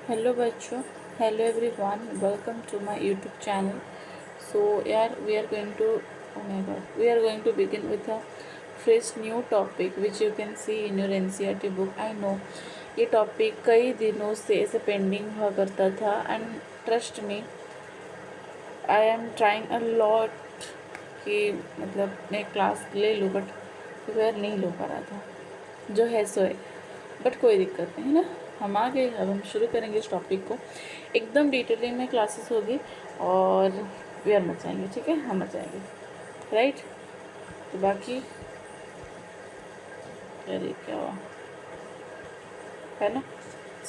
Hello बच्चों, hello everyone, welcome to my YouTube channel. So yeah, we are going to begin with a fresh new topic which you can see in your NCERT book. I know ये topic कई दिनों से ऐसे pending हुआ करता था and trust me I am trying a lot कि मतलब मैं क्लास ले लूँ बट फिर नहीं लो पा रहा था. जो है सो है, बट कोई दिक्कत नहीं है ना. हम आ गए. अब हम शुरू करेंगे इस टॉपिक को. एकदम डिटेलिंग में क्लासेस होगी और वी आर मचाएंगे. ठीक है, हम मचाएंगे. राइट. तो बाकी अरे क्या हुआ है ना.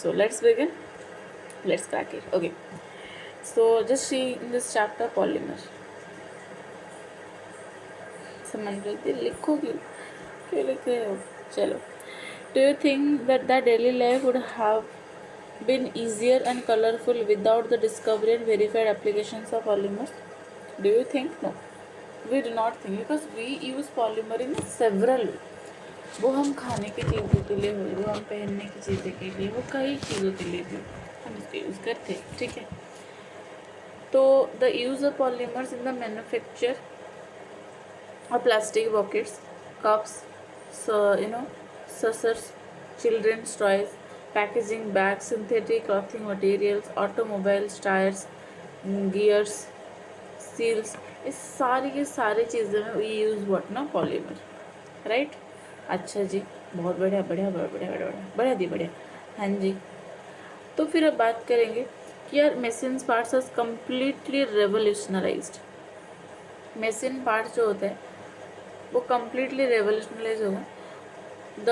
So let's begin. Let's crack it. Okay. So just see in this chapter polymer. समझ रहे लिखोगी क्यों लिख रहे हो. चलो. Do you think that the daily life would have been easier and colorful without the discovery and verified applications of polymers? Do you think? No, we do not think because we use polymer in several. वो हम खाने की चीज़ों के लिए हो, वो हम पहनने की चीज़ों के लिए, वो कई चीज़ों के लिए भी हम इसको यूज़ करते हैं. ठीक है. तो the use of polymers in the manufacture of plastic buckets, cups, saucers, children's toys, packaging bags, synthetic clothing materials, automobiles, tires, gears, seals. इस सारी के सारी चीज़ें में वी यूज़ व्हाट ना पॉलीमर. राइट. अच्छा जी, बहुत बढ़िया बढ़िया बढ़िया बढ़िया बढ़िया बढ़िया दी बढ़िया. हाँ जी. तो फिर अब बात करेंगे कि यार machine parts has completely revolutionised. Machine parts जो होते हैं वो कम्प्लीटली रेवोल्यूशनलाइज होगा the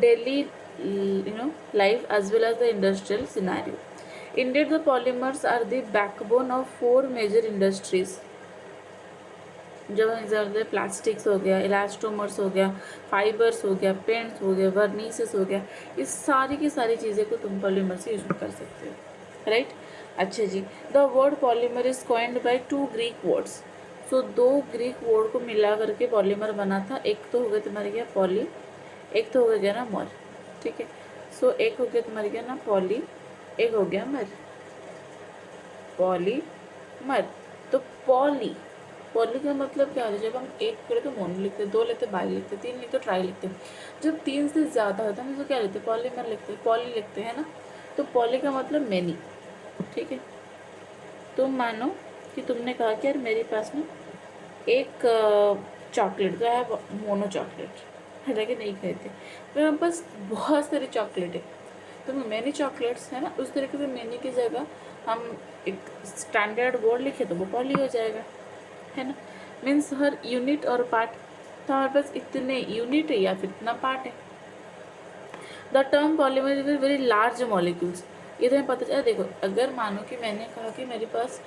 daily life as well as the industrial scenario. Indeed, the polymers are the backbone of 4 major industries. जब हम एग्जाम्पल प्लास्टिक्स हो गया, इलास्टोमर्स हो गया, फाइबर्स हो गया, पेंट्स हो गया, वर्नीसेस हो गया, इस सारी की सारी चीज़ें को तुम पॉलीमर से यूज कर सकते हो. राइट. अच्छा जी. The word polymer is coined by 2 Greek words. So 2 Greek word को मिला करके पॉलीमर बना था. एक तो हो गया तुम्हारे क्या पॉली, एक तो हो गया ना मर. ठीक है. सो एक हो गया तुम्हारे क्या ना पॉली, एक हो गया मर. पॉली मर. तो पॉली पॉली का मतलब क्या होता है. जब हम एक करे तो मोनो लिखते हैं, 2 लेते बाई लिखते हैं, 3 लिखते ट्राई लिखते हैं. जब 3 से ज़्यादा होता है तो क्या लिखते हैं पॉलीमर लिखते हैं, पॉली लिखते हैं ना. तो पॉली का मतलब मैनी. ठीक है. तुम मानो कि तुमने कहा कि यार मेरे पास में एक चॉकलेट तो है मोनो चॉकलेट है कि नहीं कहते. मेरे पास बहुत सारी चॉकलेट है तो मैनी चॉकलेट्स है ना. उस तरीके से मैनी की जगह हम एक स्टैंडर्ड वर्ड लिखे तो वो पॉली हो जाएगा है ना. मीन्स हर यूनिट और पार्ट. तो हमारे पास इतने यूनिट है या फिर इतना पार्ट है. The term polymer is very large molecules. ये तो हमें पता चला. देखो अगर मानो कि मैंने कहा कि मेरे पास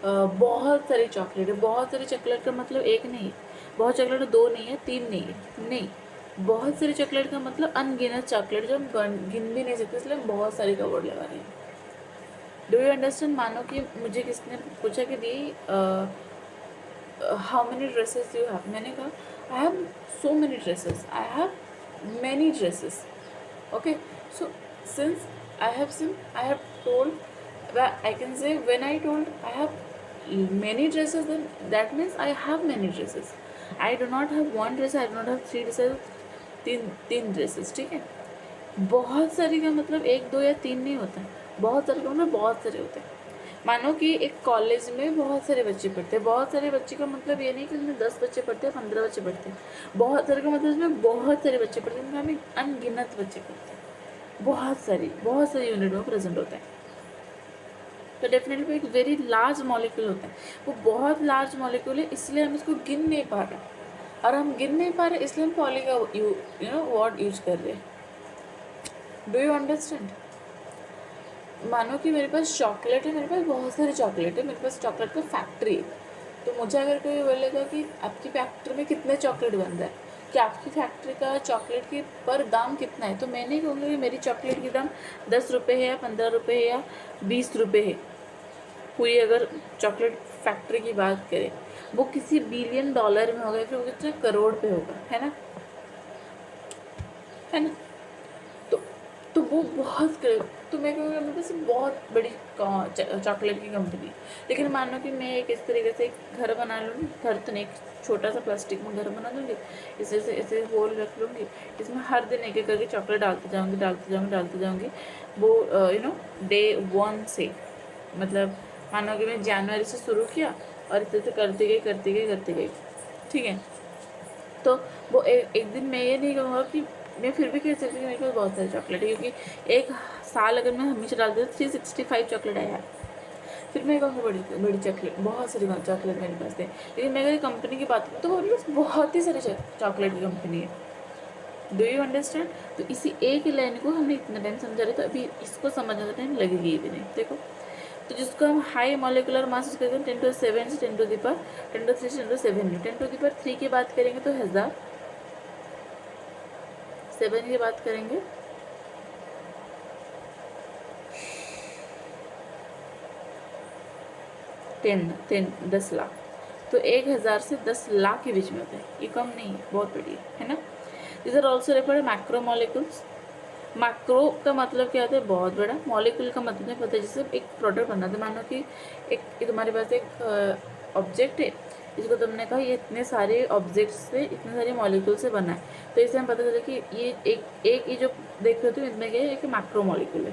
बहुत सारी चॉकलेट है. बहुत सारी चॉकलेट का मतलब एक नहीं है. बहुत चॉकलेट 2 नहीं है, 3 नहीं है. नहीं, बहुत सारी चॉकलेट का मतलब अनगिनत चॉकलेट जो हम गिन भी नहीं सकते, इसलिए हम बहुत सारी का वर्ड लगा रहे हैं. Do you understand. मानो कि मुझे किसने पूछा कि the how many dresses you have. मैंने कहा I have so many dresses, I have many dresses. Okay. So since I have told, I can say when I told I have many dresses, then that means I have many dresses. I do not have 1 dress, I do not have 3 dresses, 3 dresses. ठीक है. बहुत सारी का मतलब 1 2 या 3 नहीं होता. बहुत सारे का मतलब बहुत सारे होते हैं. मानो कि एक कॉलेज में बहुत सारे बच्चे पढ़ते हैं. बहुत सारे बच्चे का मतलब ये नहीं कि उसमें 10 बच्चे पढ़ते हैं, 15 बच्चे पढ़ते हैं. बहुत सारे का मतलब उसमें बहुत सारे बच्चे पढ़ते हैं, उसमें हमें अनगिनत बच्चे पढ़ते हैं. बहुत सारी यूनिट में प्रेजेंट होता है. तो डेफिनेटली एक वेरी लार्ज मॉलिक्यूल होता है. वो बहुत लार्ज मॉलिक्यूल है इसलिए हम इसको गिन नहीं पा रहे. और हम गिन नहीं पा रहे इसलिए हम पॉली का वर्ड यूज कर रहे हैं. Do you understand. मानो कि मेरे पास चॉकलेट है, मेरे पास बहुत सारी चॉकलेट है, मेरे पास चॉकलेट का फैक्ट्री है. तो मुझे अगर कोई बोलेगा कि आपकी फैक्ट्री में कितने चॉकलेट बन रहा है, कि आपकी फैक्ट्री का चॉकलेट की पर दाम कितना है, तो मैं नहीं कहूँगी कि मेरी चॉकलेट की दाम 10 रुपये है या 15 रुपये है या 20 रुपये है. कोई अगर चॉकलेट फैक्ट्री की बात करे वो किसी बिलियन डॉलर में होगा, फिर वो कितने करोड़ पे होगा, है ना. है ना. तो वो बहुत तो मैं कहूँगा मेरे पास बहुत बड़ी चॉकलेट की कंपनी है। लेकिन मानो कि मैं एक इस तरीके से एक घर बना लूँगी, घर तो नहीं, एक छोटा सा प्लास्टिक में घर बना लूँगी, इसे से ऐसे होल रख लूँगी, इसमें हर दिन एक एक करके चॉकलेट डालती जाऊँगी वो डे 1 से, मतलब मानो कि मैं जनवरी से शुरू किया और इस तरह से करती गई, ठीक है। तो वो एक दिन मैं ये नहीं कहूँगा कि मैं फिर भी कह सकती हूँ कि मेरे पास बहुत सारी चॉकलेट है, क्योंकि एक साल अगर मैं हमेशा डालती हूँ 365 चॉकलेट आया। फिर मैं कहूँगा बड़ी बड़ी चॉकलेट, बहुत सारी चॉकलेट मेरे पास है। लेकिन मैं अगर कंपनी की बात करूँ तो मेरे पास बहुत ही सारी चॉकलेट की कंपनी है। Do you understand? तो इसी एक लाइन को हमने इतना टाइम समझा रहे, तो अभी इसको समझने का टाइम लगेगी भी नहीं। देखो, तो जिसको हम हाई मॉलिकुलर मास कहते हैं 10⁻7 से 10⁻3 से 10⁻7, 10⁻3 की बात करेंगे तो 1000, 7 की बात करेंगे 10 लाख। तो 1000 से 10 लाख के बीच में होता है, ये कम नहीं है, बहुत बड़ी है ना। This are also referred macro molecules. Macro का मतलब क्या होता है? बहुत बड़ा। मॉलिक्यूल का मतलब नहीं पता है, जैसे एक प्रोडक्ट बनाते हैं, मानो कि एक तुम्हारे पास एक ऑब्जेक्ट है, इसको तुमने कहा ये इतने सारे ऑब्जेक्ट से, इतने सारे मॉलिक्यूल से बना है, तो इससे हम पता चला कि ये एक ये जो देख रहे हो इसमें क्या है, एक मैक्रो मॉलिक्यूल है।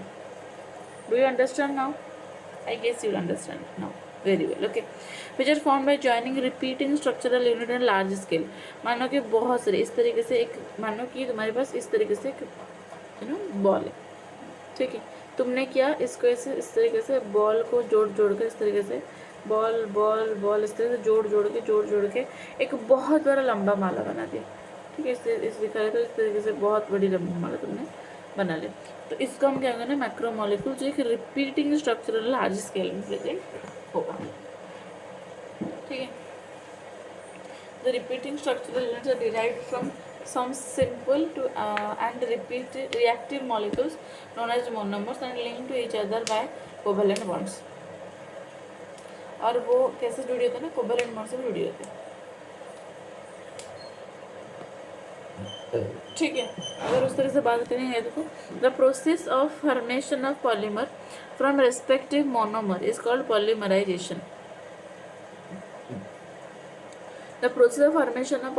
Do you understand now? I guess you'll understand now very well. Okay, which are formed by joining repeating structural unit and large scale. मानो कि बहुत सारे इस तरीके से एक, मानो कि तुम्हारे पास इस तरीके से एक बॉल है, ठीक है। तुमने क्या इसको ऐसे इस तरीके से बॉल को जोड़ कर इस तरीके से बॉल बॉल बॉल इस तरह से जोड़ के एक बहुत बड़ा लंबा माला बना दिया, ठीक है। इस दिखा रहे तो इस तरीके से बहुत बड़ी लंबी माला तुमने बना लिया। तो इसको हम क्या करेंगे, मैक्रोमोलिक्यूल, जो एक रिपीटिंग स्ट्रक्चरल लार्ज स्केल में प्रेजेंट होगा, ठीक है। The repeating structural units are derived from some simple to and reactive molecules known as monomers and linked to each other by covalent bonds. और वो कैसे जुड़ी होते हैं ना, कोवैलेंट बॉन्ड से जुड़ी होती है, ठीक है। अगर उस तरह से बात करेंगे, देखो, the process of formation of polymer from respective monomer is called polymerisation. The process of formation of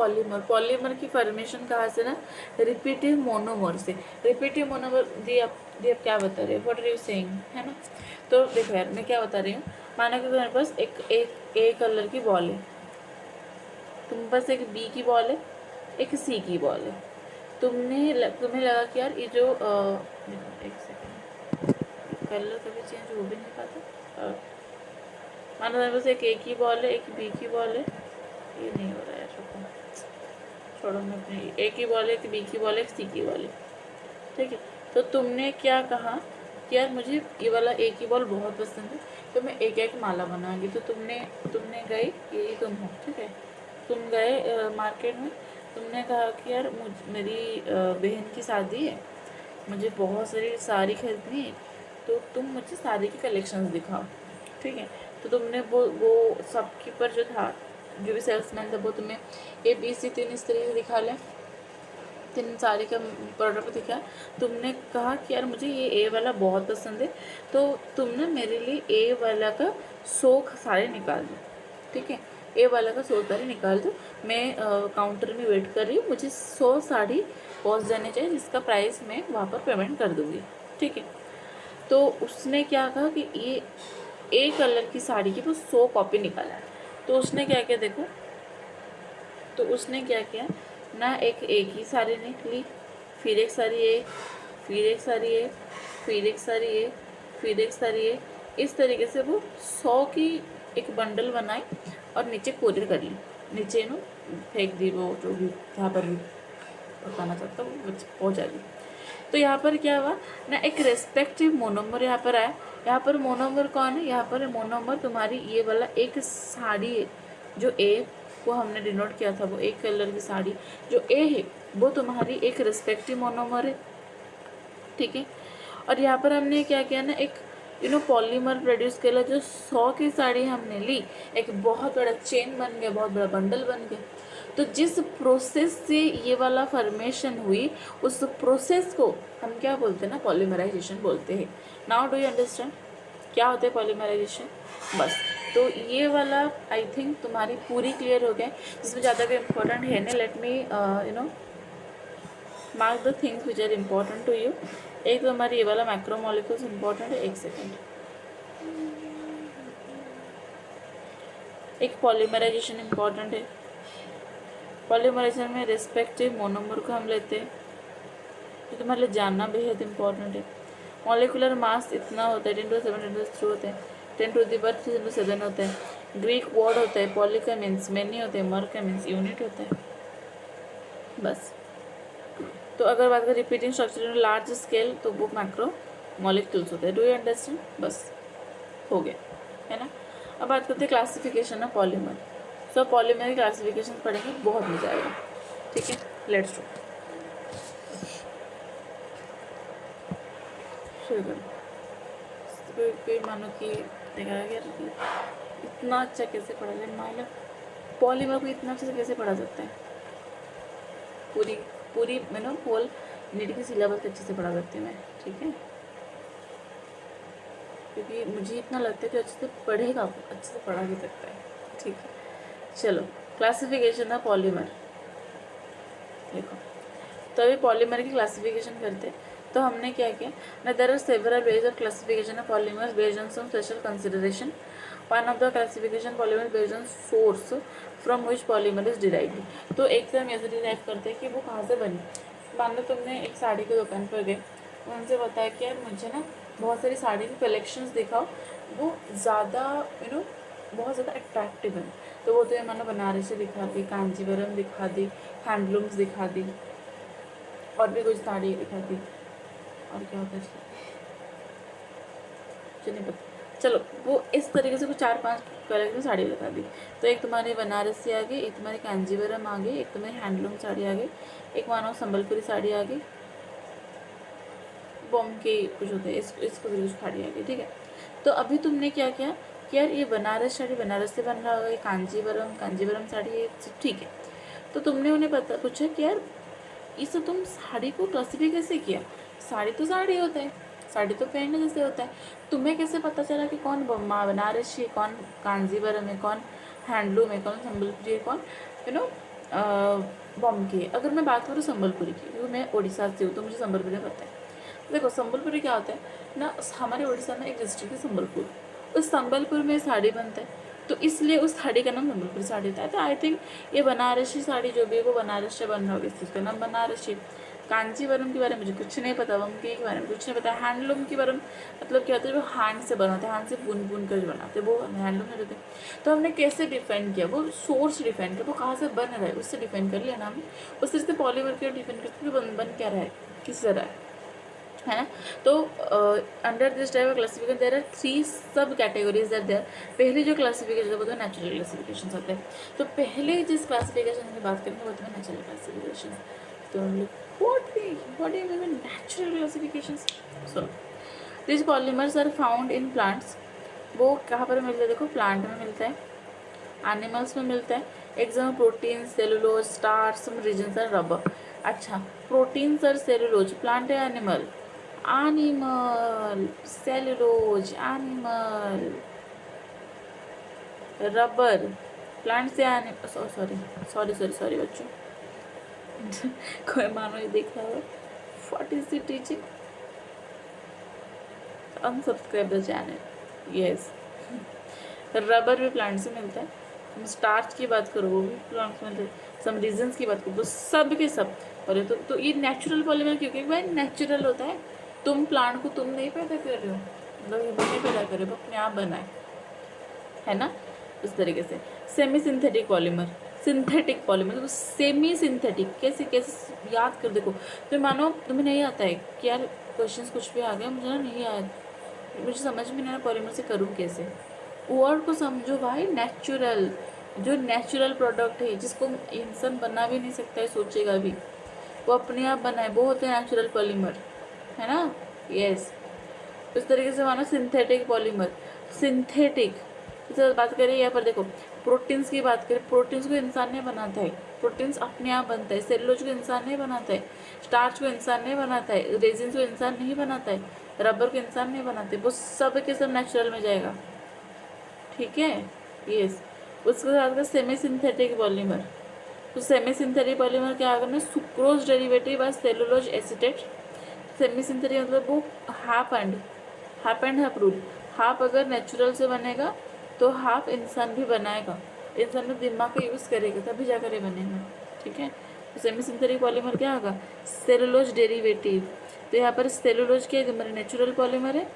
polymer की फॉर्मेशन कहाँ से ना, रिपीटिव मोनोमर से। रिपीटिव मोनोमर दी आप क्या बता रहे हो, व्हाट आर यू सेइंग, है ना। तो देखो यार, मैं क्या बता रही हूँ, माना कि तुम्हारे पास एक कलर की बॉल है, तुम्हारे पास एक बी की बॉल है, एक सी की बॉल है। तुम्हें लगा कि यार ये जो एक सेकेंड, कलर कभी चेंज हो भी नहीं पाता। मानो तुम्हारे पास एक ए की बॉल है, एक बी की बॉल है, ये नहीं हो रहा है, छोड़ो, मैं अपनी ए की बॉल है, एक बी की बॉल है, एक सी की बॉल है, ठीक है। तो तुमने क्या कहा कि यार मुझे ये वाला ए की बॉल बहुत पसंद है, तो मैं एक माला बनाऊंगी। तो तुमने गए, ये तुम हो, ठीक है, तुम गए मार्केट में, तुमने कहा कि यार मेरी बहन की शादी है, मुझे बहुत सारी साड़ी खरीदनी है, तो तुम मुझे साड़ी की कलेक्शंस दिखाओ, ठीक है। तो तुमने वो सबके पर जो था, जो भी सेल्समैन था, वो तुम्हें ABC 3 इस तरीके से दिखा लें, 3 साड़ी का प्रोडक्ट दिखा। तुमने कहा कि यार मुझे ये ए वाला बहुत पसंद है, तो तुमने मेरे लिए ए वाला का 100 साड़ी निकाल दो, ठीक है। ए वाला का 100 साड़ी निकाल दो, मैं काउंटर में वेट कर रही हूँ, मुझे 100 साड़ी पहुँच जाने चाहिए, जिसका प्राइस मैं वहाँ पर पेमेंट कर दूँगी, ठीक है। तो उसने क्या कहा कि ये ए कलर की साड़ी की वो 100 कॉपी निकाला है। तो उसने क्या किया, देखो, तो उसने क्या किया ना, एक ही साड़ी निकली, फिर एक साड़ी ए, फिर एक साड़ी ए, फिर एक साड़ी ए, फिर एक साड़ी ए, इस तरीके से वो 100 की एक बंडल बनाई और नीचे कोरियर कर ली, नीचे नो फेंक दी, वो जो भी जहाँ पर भी बताना चाहता हूँ वो पहुँचा दी। तो यहाँ पर क्या हुआ ना, एक रेस्पेक्टिव मोनोमर यहाँ पर आया। यहाँ पर मोनोमर कौन है, यहाँ पर मोनोमर तुम्हारी ये वाला एक साड़ी है, जो ए को हमने डिनोट किया था, वो एक कलर की साड़ी जो ए है, वो तुम्हारी एक रेस्पेक्टिव मोनोमर है, ठीक है। और यहाँ पर हमने क्या किया ना, एक पॉलीमर प्रोड्यूस केला, जो 100 की साड़ी हमने ली, एक बहुत बड़ा चेन बन गया, बहुत बड़ा बंडल बन गया। तो जिस प्रोसेस से ये वाला फॉर्मेशन हुई, उस प्रोसेस को हम क्या बोलते हैं ना, पॉलीमराइजेशन बोलते हैं। नाउ डू यू अंडरस्टैंड क्या होता है पॉलीमराइजेशन? बस, तो ये वाला आई थिंक तुम्हारी पूरी क्लियर हो गया, जिसमें ज़्यादा कोई इम्पोर्टेंट है नहीं। Let me mark the things which are important to you. एक तो हमारी ये वाला मैक्रोमोलिक्यूल्स इम्पोर्टेंट है। एक सेकेंड, एक पॉलीमराइजेशन इम्पॉर्टेंट है। पॉलीमराइजेशन में रिस्पेक्टिव मोनोमर को हम लेते हैं, तो तुम्हारे लिए जानना बेहद इम्पॉर्टेंट है। मॉलिकुलर मास इतना होता है, 10⁻⁷ 10⁻³ होता है, 10⁻³ होता है। ग्रीक वर्ड होता है पॉली का मीन्स मैनी होता है, मर का मीन्स यूनिट होता है। बस, तो अगर बात करें रिपीटिंग स्ट्रक्चर लार्ज स्केल, तो वो मैक्रो मॉलिक्यूल्स होते हैं। Do you understand? बस हो गया, है ना। अब बात करते हैं classification of polymer. So polymer की क्लासिफिकेशन पढ़ेंगे, बहुत मजा आएगा। ठीक है, लेट्स डू। शुरू करो। कोई मानो कि देखा यार इतना अच्छा कैसे पढ़ा जाए, मतलब पॉलीमर को इतना अच्छे से कैसे पढ़ा सकता है। पूरी पूरी होल नीट की सिलेबस अच्छे से पढ़ा सकती हूँ मैं, ठीक है, क्योंकि मुझे इतना लगता है कि अच्छे से पढ़ेगा, अच्छे से पढ़ा भी सकता है। ठीक है, चलो क्लासिफिकेशन ऑफ पॉलीमर देखो। तो अभी पॉलीमर की क्लासिफिकेशन करते हैं। तो हमने क्या किया ना, there are several ways of classification of polymers based on some special consideration. One of the classification polymer based on source from which polymer is derived. तो एक से हम ऐसे डिराइव करते हैं कि वो कहाँ से बनी। मान लो तुमने एक साड़ी की दुकान पर गए, उनसे बताया कि यार मुझे ना बहुत सारी साड़ी की कलेक्शंस दिखाओ, वो ज़्यादा बहुत ज़्यादा अट्रैक्टिव है। तो वो तो मानो बनारसी दिखा दी, कांजीवरम दिखा दी, हैंडलूम्स दिखा दी, और भी कुछ साड़ी दिखा दी, और क्या होता है मुझे नहीं पता। चलो वो इस तरीके से कुछ 4-5 कलर की साड़ी दिखा दी। तो एक तुम्हारी बनारसी आ गई, एक तुम्हारी कांजीवरम आ गई, एक तुम्हारी हैंडलूम साड़ी आ गई, एक मानो संबलपुरी साड़ी आ गई, बॉम्ब के कुछ होते हैं, इसको भी कुछ साड़ी आ गई। ठीक है, तो अभी तुमने क्या किया कि यार ये बनारस साड़ी बनारस से बन रहा होगा, ये कांजीवरम साड़ी है, ठीक है। तो तुमने उन्हें पूछा कि यार इसे तुम साड़ी को क्लासिफाई कैसे किया? साड़ी तो साड़ी होता है, साड़ी तो पहनने जैसे होता है। तुम्हें कैसे पता चला कि कौन बनारसी है, कौन कांजीवरम है, कौन हैंडलूम है, कौन संबलपुरी है, कौन बॉम्बे की? अगर मैं बात करूँ संबलपुरी की, क्योंकि मैं उड़ीसा से हूँ तो मुझे संबलपुरी पता है। देखो संबलपुरी क्या होता है ना, हमारे उड़ीसा में एक डिस्ट्रिक्ट है संबलपुर, उस संबलपुर में साड़ी बनता है, तो इसलिए उस साड़ी का नाम संबलपुरी साड़ी था। तो आई थिंक ये बनारसी साड़ी जो भी है वो बनारस से बन रहा होगा, इस चीज़ का नाम बनारसी। कांचीवरम के बारे में मुझे कुछ नहीं पता, वमके के बारे में कुछ नहीं पता, हैंडलूम के बारे में मतलब क्या होता है, जो हैंड से बनाते हैं, हैंड से बुन बुन कर जो बनाते हैं वो हैंडलूम में रहते हैं। तो हमने कैसे डिफाइन किया, वो सोर्स डिफाइन किया, वो कहाँ से बन रहा है उससे डिफाइन कर लिया ना हमने। उस तरह से पॉलीमर के डिफाइन करते बन क्या रहा है, किस तरह है ना। तो under this type of classification there are 3 sub categories are there. पहले जो क्लासिफिकेशन है वो तो नेचुरल क्लासिफिकेशन होते हैं। तो पहले जिस क्लासिफिकेशन की बात करेंगे वो तो नेचुरल क्लासिफिकेशन। तो हम लोग what do you mean natural classification? So this polymers are found in plants. वो कहाँ पर मिलते हैं? देखो प्लांट में मिलता है, एनिमल्स में मिलता है। Exam protein, cellulose, starch, some reasons are rubber. अच्छा, प्रोटीन्स और सेलुलोज प्लांट है animal? Animal, cellulose animal, rubber plant से सॉरी बच्चों कोई मानो ये देख रहा हो, what is the teaching, unsubscribe the channel. Yes, rubber भी प्लांट से मिलता है। स्टार्च की बात करो वो भी प्लांट से मिलता है। सम रीजन्स की बात करो तो सब के सब। और तो ये नेचुरल पॉलीमर क्योंकि भाई नेचुरल होता है। तुम प्लांट को तुम नहीं पैदा कर रहे हो, मतलब ह्यूमन नहीं पैदा कर रहे हो, अपने आप बना है ना। उस तरीके से semi synthetic polymer, synthetic polymer तो सेमी सिंथेटिक कैसे कैसे याद कर देखो। तो मानो तुम्हें नहीं आता है कि यार क्वेश्चंस कुछ भी आ गया, मुझे ना नहीं आया, मुझे समझ में नहीं आया पॉलीमर से करूँ कैसे। वर्ड को समझो भाई, नेचुरल, जो नेचुरल प्रोडक्ट है जिसको इंसान बना भी नहीं सकता है, सोचेगा भी, वो अपने आप बनाए, वो होते हैं नेचुरल पॉलीमर, है ना। यस, इस तरीके से मानो सिंथेटिक पॉलीमर, सिंथेटिक। जैसे बात करें यहाँ पर देखो, प्रोटीन्स की बात करें, प्रोटीन्स को इंसान नहीं बनाता है, प्रोटीन्स अपने आप बनता है। सेलुलोज को इंसान नहीं बनाता है, स्टार्च को इंसान नहीं बनाता है, रेजिन को इंसान नहीं बनाता है, रबर को इंसान नहीं बनाते, वो सब के सब नेचुरल में जाएगा। ठीक है, यस। उसके साथ का सेमी सिंथेटिक पॉलीमर, तो सेमी सिंथेटिक पॉलीमर क्या होगा ना, सुक्रोज डेरिवेटिव और सेलुलोज एसिटेट। सेमी सिंथेटिक मतलब वो half and half rule, half अगर नेचुरल से बनेगा तो हाफ इंसान भी बनाएगा, इंसान में दिमाग का यूज़ करेगा तभी जाकर ये बनेगा। ठीक है, तो सेमी सिंथेटिक पॉलीमर क्या होगा, सेलुलोज डेरिवेटिव। तो यहाँ पर सेलुलोज क्या है, हमारे नेचुरल पॉलीमर है,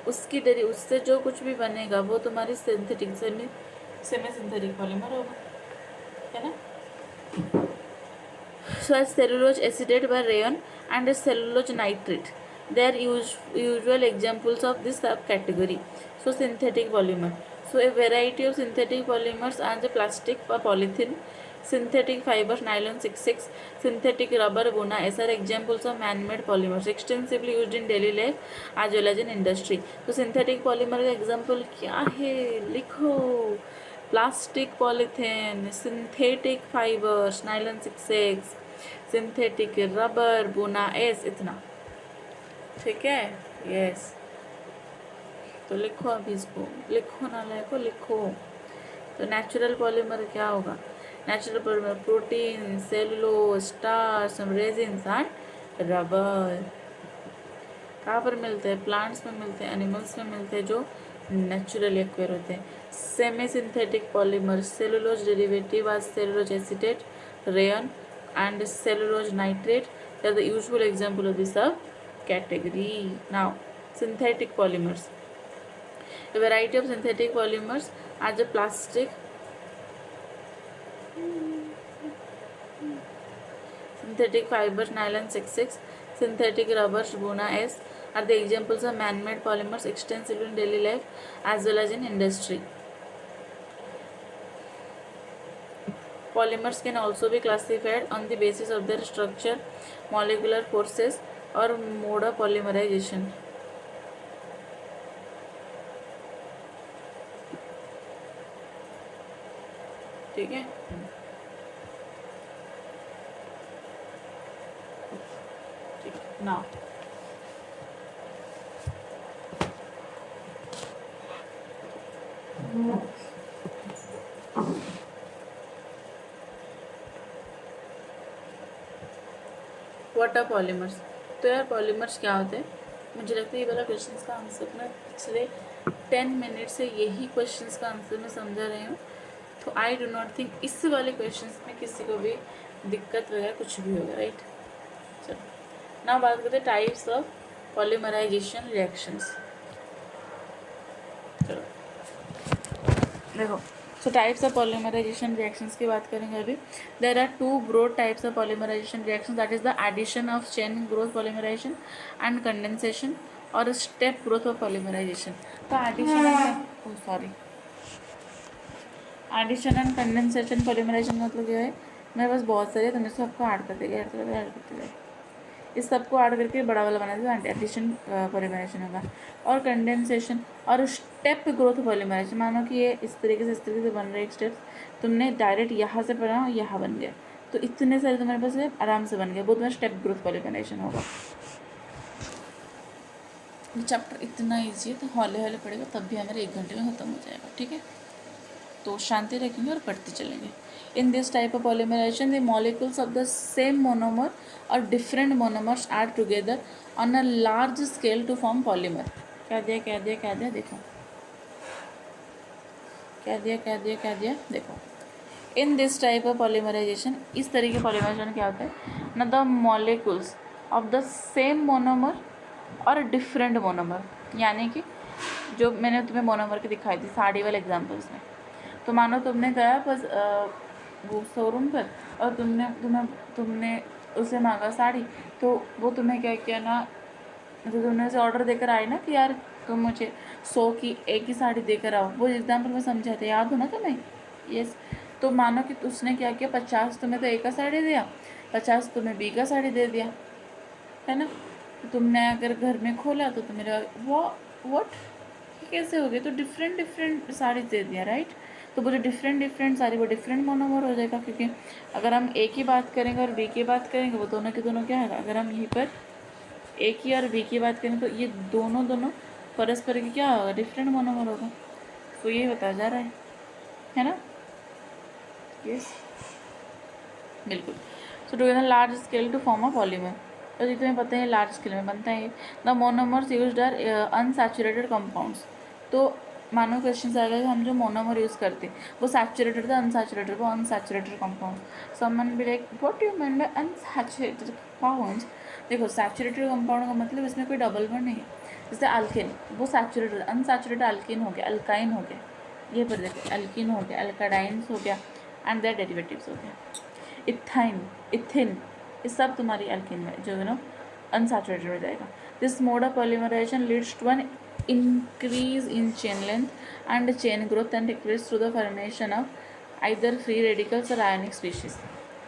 उससे जो कुछ भी बनेगा वो तुम्हारी सिंथेटिक सेमी सिंथेटिक पॉलीमर होगा, है ना। So as cellulose acetate by rayon and cellulose nitrate, they are usual examples of this subcategory. So synthetic polymer. So a variety of synthetic polymers are the plastic or polythene, synthetic fibers, nylon 66, synthetic rubber, buna, as are examples of man-made polymers extensively used in daily life as well as in industry. So synthetic polymer का example क्या है, लिखो। Plastic polythene, synthetic fibres, nylon 66, synthetic rubber, बुना S, इतना। ठीक है, yes. तो लिखो अभी इसको, लिखो ना लिखो, लिखो। तो नेचुरल पॉलीमर क्या होगा, natural polymer protein, cellulose, starch, resins and rubber. कहाँ पर मिलते हैं, प्लांट्स में मिलते हैं, एनिमल्स में मिलते हैं जो नेचुरली एक्वायर होते हैं। Semi synthetic polymer, cellulose derivative are cellulose acetate, rayon and cellulose nitrate, they are the usual example of this category. Now synthetic polymers, a variety of synthetic polymers are the plastic, synthetic fibers, nylon 66, synthetic rubbers, buna s are the examples of man-made polymers extensively in daily life as well as in industry. Polymers can also be classified on the basis of their structure, molecular forces or mode of polymerization. ठीक है, now what are polymers. तो यार polymers क्या होते हैं, मुझे लगता है ये वाला क्वेश्चन का आंसर मैं पिछले 10 मिनट से यही क्वेश्चन का आंसर मैं समझा रही हूँ। तो आई डू नॉट थिंक इस वाले क्वेश्चन में किसी को भी दिक्कत वगैरह कुछ भी होगा, राइट। चलो ना बात करते हैं टाइप्स ऑफ पॉलीमराइजेशन रिएक्शंस। चलो देखो, so types of polymerisation reactions की बात करेंगे अभी। There are two broad types of polymerisation reaction, that is the addition of chain growth polymerisation and condensation और स्टेप ग्रोथ ऑफ पॉलीमराइजेशन। तो addition and condensation polymerisation मतलब क्या है, मेरे पास बहुत सारे, तो मैं सबको ऐड करते गए, ऐड करते गए, इस सबको ऐड करके बड़ा वाला बना दिया, एडिशन पॉलीमराइजेशन होगा। और कंडेंसेशन और स्टेप ग्रोथ पॉलीमराइजेशन, मानो कि ये इस तरीके से बन रहे एक स्टेप्स, तुमने डायरेक्ट यहाँ से बनाओ, यहाँ बन गया, तो इतने सारे तुम्हारे पास आराम से बन गया, वो तुम्हारा स्टेप ग्रोथ पॉलीमराइजेशन होगा। चैप्टर इतना ईजी है, तो हौले हौले पड़ेगा, तब भी हमारे 1 घंटे में ख़त्म हो जाएगा। ठीक है, तो शांति रखेंगे और पढ़ते चलेंगे। In this type of polymerization, the molecules of the same monomer or different monomers add together on a large scale to form polymer. क्या दिया देखो, क्या दिया देखो। In this type of polymerization, इस तरीके पॉलीमराइजेशन क्या होता है ना, the molecules of the same monomer और डिफरेंट मोनोमर, यानी कि जो मैंने तुम्हें मोनोमर की दिखाई थी साड़ी वाले एग्जाम्पल्स में। तो मानो तुमने गया बस वो शोरूम पर और तुमने उसे मांगा साड़ी, तो वो तुम्हें क्या किया ना, तो तुमने उसे ऑर्डर देकर आई ना कि यार तुम मुझे 100 की एक ही साड़ी देकर आओ, वो एग्जाम्पल में समझा था, याद हो ना तुम्हें। यस, तो मानो कि उसने क्या किया, 50 तुम्हें तो एक का साड़ी दिया, 50 तुम्हें बी का साड़ी दे दिया, है ना। तो तुमने अगर घर में खोला तो मेरा व्हाट कैसे हो गए, तो डिफरेंट डिफरेंट सारी दे दिया, राइट। तो वो जो डिफरेंट डिफरेंट सारी वो डिफरेंट मोनोमर हो जाएगा, क्योंकि अगर हम ए की बात करेंगे और बी की बात करेंगे वो दोनों के दोनों क्या है, अगर हम यहीं पर ए की और बी की बात करें तो ये दोनों दोनों परस्पर की क्या होगा, डिफरेंट मोनोमर होगा। तो ये बताया जा रहा है ना। यस, बिल्कुल। So to large scale to form a polymer, तो ये तुम्हें पता है लार्ज स्केल में बनता है। The monomers used are unsaturated compounds. तो मानो क्वेश्चन आएगा कि हम जो मोनोमर यूज़ करते हैं वो सैचुरेटेड था अनसैचुरेटेड, वो unsaturated compound. Someone be like what you mean by unsaturated compounds. देखो सैचुरेटेड कंपाउंड का मतलब इसमें कोई डबल बॉन्ड नहीं है। जैसे अल्केन, वो सैचुरेटेड, अनसैचुरेटेड अल्केन हो गया, अल्काइन हो गया, ये पर देखो अल्किन हो गया, अल्काडाइंस हो गया एंड देयर डेरिवेटिव्स हो गया। इथाइन, इथिन, ये सब तुम्हारी एल्किन में जो है ना अनसैचुरेटेड हो जाएगा। This mode of polymerisation leads to an increase in chain length and chain growth and decrease through the formation of either free radicals और आयनिक स्पीशीज।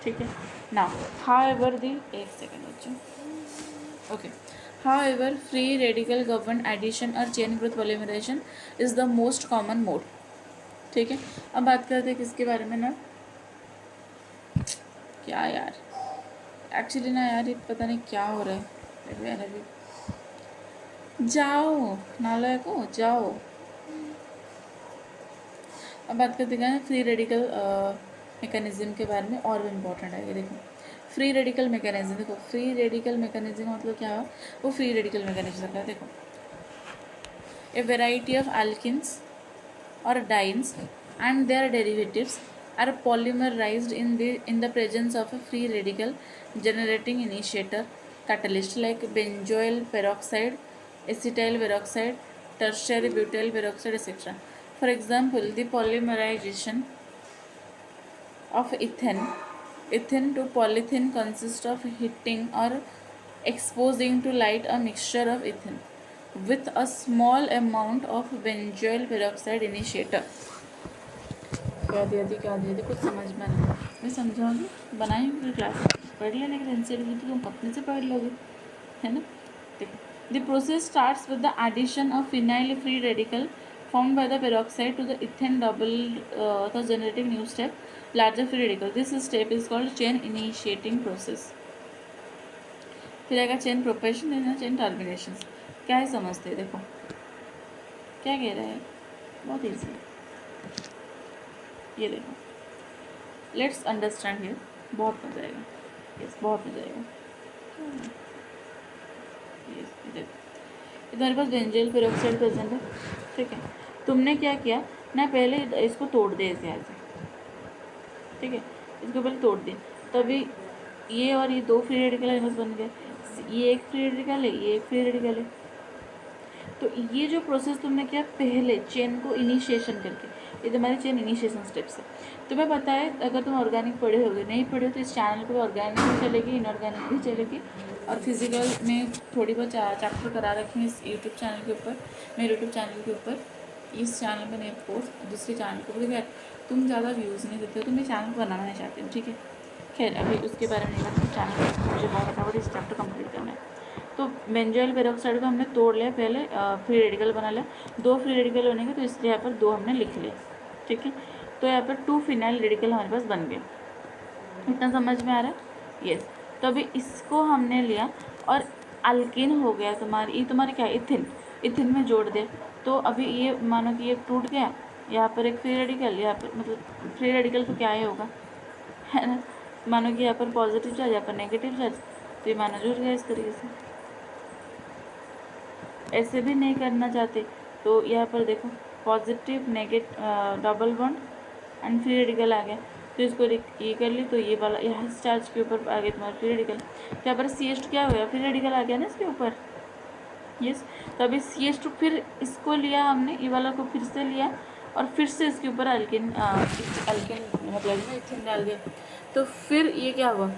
ठीक है ना। हाउएवर दी एक सेकेंड बच्चों, okay. However, free radical governed addition or chain growth polymerization is the most common mode। ठीक है, अब बात करते हैं किसके बारे में ना, क्या यार एक्चुअली ना यार ये पता नहीं क्या हो रहा है। अभी जाओ नालायक को जाओ। अब बात करते हैं फ्री रेडिकल मैकेनिज्म के बारे में, और भी इम्पोर्टेंट है ये देखो। फ्री रेडिकल मैकेनिज्म, देखो फ्री रेडिकल मैकेनिज्म मतलब क्या है, वो फ्री रेडिकल मैकेनिज्म का देखो a variety of alkenes or dienes and their derivatives are polymerized in the presence of a free radical generating initiator catalyst like benzoyl peroxide, acetyl peroxide, tertiary butyl peroxide, etc. For example, the polymerization of ethane to polythene consists of heating or exposing to light a mixture of ethane with a small amount of benzoyl peroxide initiator। क्या दिया थी कुछ समझ में नहीं, मैं समझाऊंगी, बनाएंगे class पढ़ लिया, लेकिन एनसीईआरटी की तो तुम अपने से पढ़ लोगे, है ना। देखो the process starts with the addition of phenyl free radical formed by the peroxide to the ethane double thus generating new step larger free radical। this step is called chain initiating process। फिर आएगा chain प्रोपेशन, देना chain termination. क्या है समझते हैं, देखो क्या कह रहा है, बहुत ईजी है ये देखो, लेट्स अंडरस्टैंड हियर, बहुत मजा आएगा, यस बहुत मजा आएगा। यस देखो इधर पास बेंजोइल पेरोक्साइड प्रेजेंट है, ठीक है। तुमने क्या किया ना, पहले इसको तोड़ दे इस यहाँ से, ठीक है, इसको पहले तोड़ दे, तभी ये और ये दो फ्री रेडिकल आयनस बन गए, ये एक फ्री रेडिकल है, ये एक फ्री रेडिकल है। तो ये जो प्रोसेस तुमने किया पहले चेन को इनिशिएशन करके, ये तुम्हारी चेन इनिशिएशन स्टेप्स है। तुम्हें पता है अगर तुम ऑर्गेनिक पढ़े होगे, नहीं पढ़े हो तो इस चैनल पर ऑर्गेनिक भी चलेगी, इनऑर्गेनिक भी चलेगी, और फिजिकल में थोड़ी बहुत चैप्टर करा रखे हैं इस यूट्यूब चैनल के ऊपर, मेरे यूट्यूब चैनल के ऊपर, इस चैनल पर नहीं कोर्स दूसरे चैनल के ऊपर। खैर तुम ज़्यादा व्यूज़ नहीं देते हो तो मैं चैनल को बनाना नहीं चाहती हूँ, ठीक है। खैर अभी उसके बारे में नहीं बात, चैनल मुझे बहुत फटाफट इस चैप्टर कंप्लीट करना है। तो बेंजोइल पेरोक्साइड को हमने तोड़ लिया, पहले फ्री रेडिकल बना लिया, दो फ्री रेडिकल बनेंगे तो इसलिए यहाँ पर दो हमने लिख लिया, ठीक है। तो यहाँ पर 2 फिनाइल रेडिकल हमारे पास बन गए, इतना समझ में आ रहा है, यस। तो अभी इसको हमने लिया और अल्किन हो गया तुम्हारी, ये तुम्हारी क्या इथिन, इथिन में जोड़ दे, तो अभी ये मानो कि ये टूट गया, यहाँ पर एक फ्री रेडिकल, यहाँ पर मतलब फ्री रेडिकल तो क्या ही होगा, है ना। मानो कि यहाँ पर पॉजिटिव चार्ज, यहाँ पर नेगेटिव चार्ज, तो ये मानो जुड़ गया इस तरीके से। ऐसे भी नहीं करना चाहते तो यहाँ पर देखो positive negative double bond and free radical आ गया, तो इसको ये कर ली, तो ये वाला यहाँ चार्ज के ऊपर आ गया तुम्हारा फ्री रेडिकल, तो यहाँ पर CH2 क्या हो गया, फ्री रेडिकल आ गया ना इसके ऊपर, यस। तो अभी CH2 फिर इसको लिया हमने, ये वाला को फिर से लिया और फिर से इसके ऊपर अल्किन मतलब इथिन डाल दिया, तो फिर ये क्या हुआ,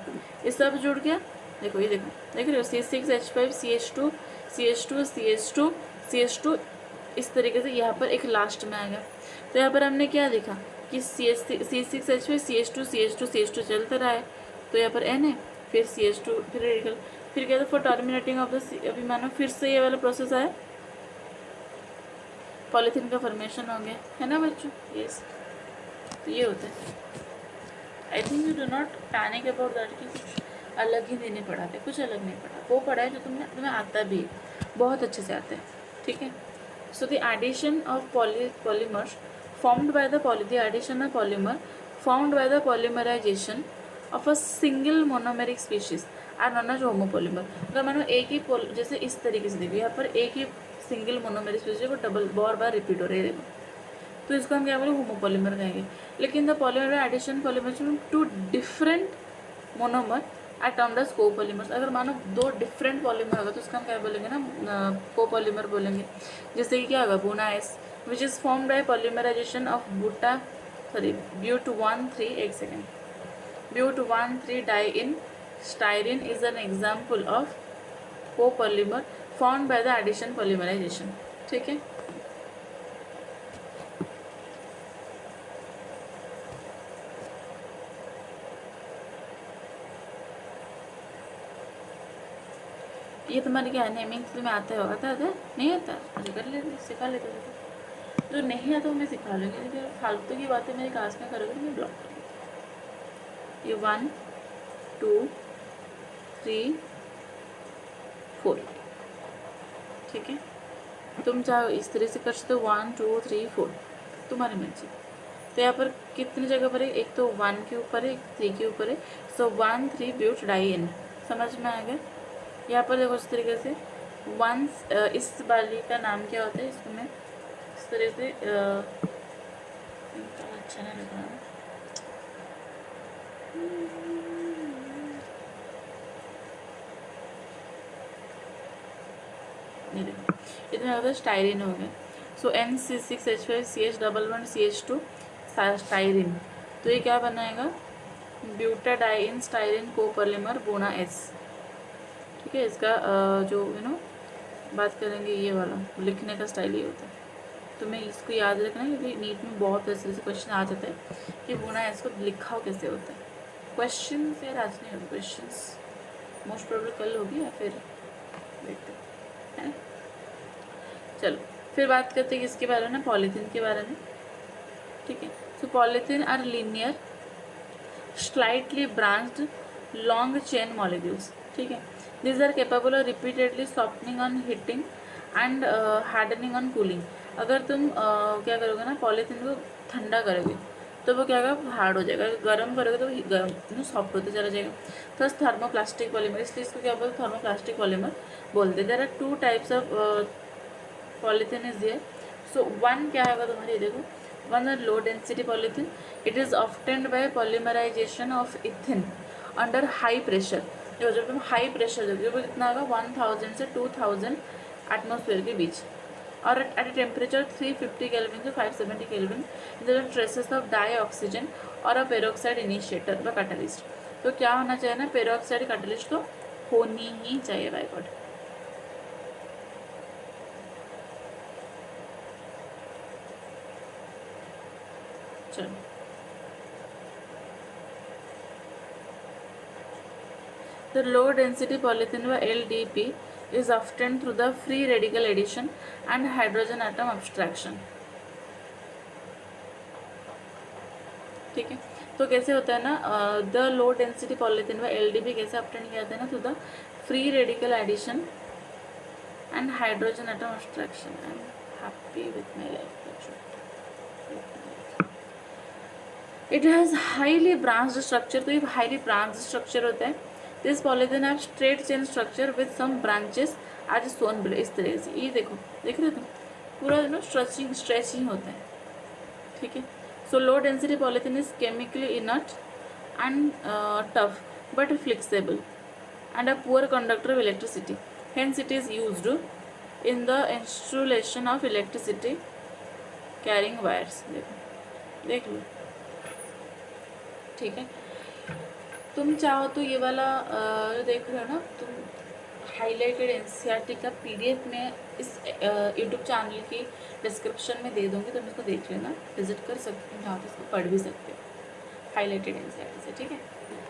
ये सब जुड़ गया। देखो ये देखो, देख रहे हो C6H5 CH2 CH2 CH2 CH2, इस तरीके से यहाँ पर एक लास्ट में आ गया। तो यहाँ पर हमने क्या देखा कि C6H5 CH2 CH2 CH2 चलता रहा है, तो यहाँ पर N है, फिर CH2 फिर रेडिकल, फिर क्या था, फॉर टर्मिनेटिंग ऑफ द, अभी मानो फिर से ये वाला प्रोसेस आया, पॉलीथीन का फॉर्मेशन हो गया, है ना बच्चों? यस, तो ये होता है। I think you do not panic about that कि कुछ अलग ही देने पढ़ाते, कुछ अलग नहीं पढ़ा, वो पढ़ा है जो तुम्हें आता भी है, बहुत अच्छे से आता है, ठीक है। So the addition of polymers formed by the addition of polymer formed by the polymerization of a single monomeric species are known as homopolymer। अगर मानो एक ही जैसे इस तरीके से देखो, यहाँ पर एक ही सिंगल मोनोमेरिक स्पीशीज वो डबल बार रिपीट हो रही है, तो इसको हम क्या बोलेंगे, होमोपॉलीमर कहेंगे। लेकिन the polymer addition polymer two different monomer are termed as copolymers. अगर मानो दो डिफरेंट पॉलीमर होगा तो उसका हम क्या बोलेंगे ना, कोपॉलीमर बोलेंगे। जैसे कि क्या होगा, Buna S which is formed by polymerisation of buta 1,3 एक second, buta 1,3 diene styrene is an example of copolymer formed by the addition polymerisation, ठीक है। ये तुम्हारे क्या नेमिंग में आता है, आता है नहीं आता, मुझे कर लेते, सिखा लेते थे। जो नहीं आता वो मैं सिखा लूँगी, लेकिन फालतू की बातें मेरी क्लास में करोगे तो मैं ब्लॉक कर दूँगी। ये 1 2 3 4, ठीक है। तुम चाहो इस तरह से कर सकते हो, 1 2 3 4, तुम्हारी मर्जी। तो यहाँ पर कितनी जगह पर है, एक तो 1 के ऊपर है, एक 3 के ऊपर है। सो 1 3 ब्यूट डाई इन, समझ में आ गया। यहाँ पर देखो इस तरीके से वंस, इस वाली का नाम क्या होता है, इसको मैं इस तरह से अच्छा नहीं लग रहा, नहीं देखो इतना होता है, स्टाइरिन हो गया। सो NC6H5CH11CH2 स्टाइरिन, तो ये क्या बनाएगा, ब्यूटाडाइन स्टाइरिन कोपॉलीमर बोना एस, ठीक है। इसका जो बात करेंगे, ये वाला लिखने का स्टाइल ये होता है, तो मैं इसको याद रखना क्योंकि नीट में बहुत ऐसे ऐसे क्वेश्चन आ जाते हैं कि बोना इसको लिखा कैसे होता है। क्वेश्चन फिर आज नहीं होगा, क्वेश्चन मोस्ट प्रोबेबली कल होगी या फिर देखते हैं। चलो फिर बात करते हैं किसके बारे में, पॉलीथीन के बारे में, ठीक है। So polythene are linear slightly branched long chain molecules, ठीक है। These are capable of repeatedly softening on heating and hardening on cooling। अगर तुम क्या करोगे ना, पॉलीथीन को ठंडा करोगे तो वो क्या होगा, हार्ड हो जाएगा, गर्म करोगे तो गर्म सॉफ्ट होते चला जाएगा। प्लस थर्मोप्लास्टिक पॉलीमर, इसलिए इसको क्या बोलते हैं, थर्मोप्लास्टिक पॉलीमर बोलते हैं। There are 2 types of polythene is there. So one क्या होगा तुम्हारी, देखो, one are low density polythene, it is obtained by polymerisation of ethene under high pressure. जो जब तुम हाई प्रेशर दोगे वो कितना होगा, 1000 से 2000 एटमॉस्फेयर के बीच, और एट ए टेम्परेचर 350 केल्विन से 570 kelvin there are traces of dioxygen और अ पेरोक्साइड इनिशिएटर व कैटलिस्ट। तो क्या होना चाहिए ना, पेरोक्साइड कैटलिस्ट तो होनी ही चाहिए बाय गॉड। चलो the low density polythene व LDP is obtained through the free radical addition and hydrogen atom abstraction, ठीक है। तो कैसे होता है ना, द लो डेंसिटी पॉलीथीन व LDP कैसे ऑब्टेन किया जाता है ना, through the free radical addition and hydrogen atom abstraction। I am happy with my life. It has highly branched structure, तो ये हाईली ब्रांच्ड स्ट्रक्चर होता है। This polythene have straight chain structure with some branches as shown below, इस तरह से, ये देखो, देख रहे हो तुम, पूरा स्ट्रेचिंग होता है, ठीक है। So low density polythene is chemically inert and tough but flexible and a poor conductor of electricity, hence it is used in the installation of electricity carrying wires। देख लो, ठीक है। तुम चाहो तो ये वाला जो देख रहे हो ना तुम, हाईलाइटेड एनसीईआरटी का PDF में इस यूट्यूब चैनल की डिस्क्रिप्शन में दे दूँगी, तुम इसको देख लेना, विजिट कर सकते हो, जहाँ पे इसको पढ़ भी सकते हो हाईलाइटेड एनसीईआरटी से, ठीक है।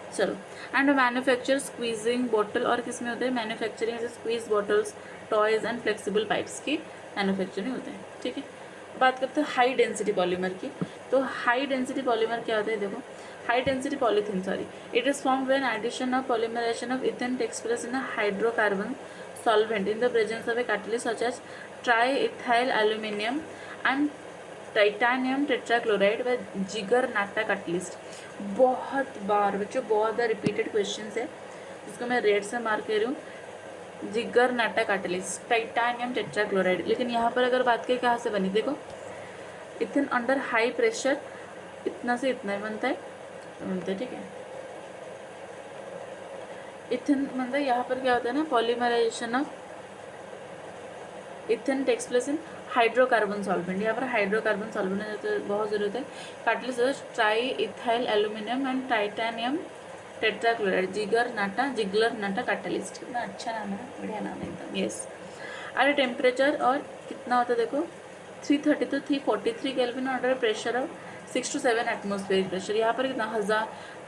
चलो, एंड मैन्युफैक्चर स्क्वीजिंग बॉटल, और किस में होते हैं मैन्युफैक्चरिंग, जैसे squeeze bottles, toys and flexible pipes की मैन्युफैक्चरिंग होते हैं, ठीक है। बात करते हैं हाई डेंसिटी पॉलीमर की। तो हाई डेंसिटी पॉलीमर क्या होता है, देखो high density polythene, sorry, it is formed when addition of polymerisation of ethene takes place in a hydrocarbon solvent in the presence of a catalyst such as triethyl aluminum and titanium tetrachloride व जिगर Natta catalyst. बहुत बार बच्चों, बहुत बार repeated question है, जिसको मैं red से mark कर रही हूँ। जिगर नाटा कैटलिस्ट, टाइटानियम टेट्राक्लोराइड। लेकिन यहाँ पर अगर बात करें कहाँ से बनी, देखो इथेन अंडर हाई प्रेशर इतना से इतना ही बनता है, ठीक है। इथेन मतलब यहाँ पर क्या होता है ना, polymerisation of ethene takes place in hydrocarbon solvent. यहाँ पर हाइड्रोकार्बन सॉल्वेंट बहुत ज़रूरत है। Catalyst triethyl aluminium and titanium tetrachloride, Ziegler Natta catalyst. कितना अच्छा नाम है, बढ़िया नाम है एकदम, यस। अरे टेम्परेचर और कितना होता है देखो, 330 to 343 kelvin under pressure of 6 to 7 atmospheric pressure. यहाँ पर कितना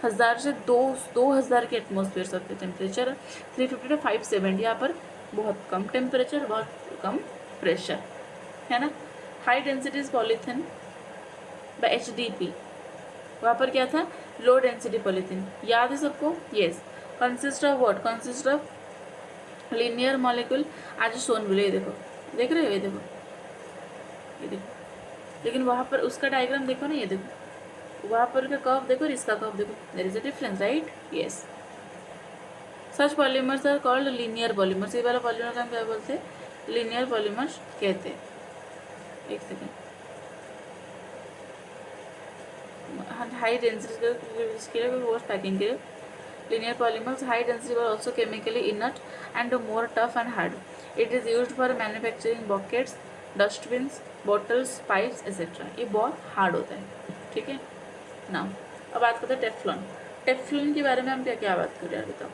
हज़ार से 2000 के एटमोसफेयर होते हैं टेम्परेचर। 350 to 570, यहाँ पर बहुत कम टेम्परेचर, बहुत कम प्रेशर, है ना। High densities polythene by HDP, वहाँ पर क्या था, लो डेंसिटी पॉलीथीन, याद है सबको, yes. Consist of what, consist of linear molecule, आज सोन बोले, ये देखो, देख रहे हो, ये देखो, ये देखो। लेकिन वहाँ पर उसका डायग्राम देखो ना, ये देखो, वहाँ पर का कर्व देखो और इसका कर्व देखो, there is a difference, right, yes. Such polymers are called linear polymers. ये वाला पॉलीमर का हम क्या बोलते हैं, लीनियर पॉलीमर्स कहते हैं। एक second, high density wash packing के linear polymers high density but also chemically inert and more tough and hard. It is used for manufacturing buckets, dustbins, bottles, pipes etc. ये बहुत हार्ड होता है, ठीक है ना। अब बात करते हैं टेफ्लॉन। टेफ्लॉन के बारे में हम क्या क्या बात कर रहे हैं, बताओ।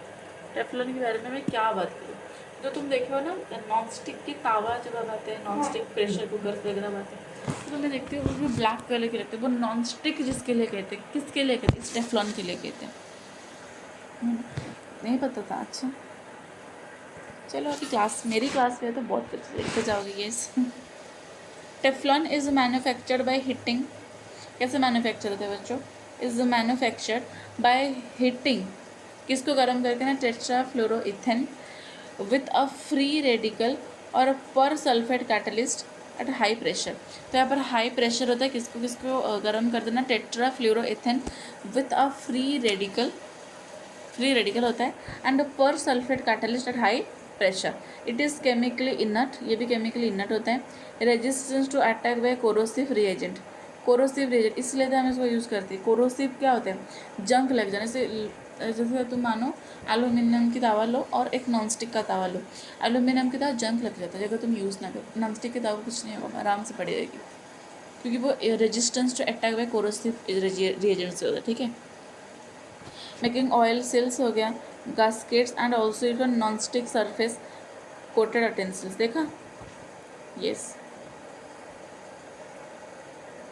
टेफ्लॉन के बारे में मैं क्या बात करूँ, जो तुम देखे हो ना नॉन स्टिक के तावा जब आते हैं, नॉन स्टिक प्रेशर कुकर वगैरह आते हैं, तो मैं देखती हूँ वो ब्लैक कलर के लगते हैं। वो नॉन स्टिक जिसके लिए कहते हैं, किसके लिए कहते हैं, इस टेफ्लॉन के लिए कहते हैं। नहीं पता था, अच्छा चलो अभी क्लास, मेरी क्लास में तो बहुत कुछ देखते जाओगे। Yes, Teflon is manufactured by heating. कैसे मैन्युफैक्चर होता है बच्चों, इज़ मैन्युफैक्चर्ड बाय हीटिंग, किसको गर्म करके ना, टेट्राफ्लोरोइथेन विथ अ फ्री रेडिकल और पर sulphate catalyst at high pressure. तो यहाँ पर हाई प्रेशर होता है, किसको किसको गर्म कर देना, tetrafluoroethene with a free radical होता है and persulphate catalyst at high pressure. It is chemically inert, ये भी केमिकली इनर्ट होता है। Resistance to attack by corrosive reagent, corrosive reagent इसलिए तो हम इसको यूज़ करते हैं। कोरोसिव क्या होता है, जंग लग जाने से, जैसे तुम मानो एल्यूमिनियम की तावा लो और एक नॉन स्टिक का तावा लो, एल्यूमिनियम की तावा जंग लग जाता है, अगर तुम यूज़ ना करो। नॉन स्टिक की तावा कुछ नहीं होगा, आराम से पड़ी रहेगी, क्योंकि वो resistance to attack by corrosive reagent से होता है, ठीक है। मेकिंग ऑयल सेल्स हो गया, gaskets and also even non stick surface coated utensils, देखा, यस।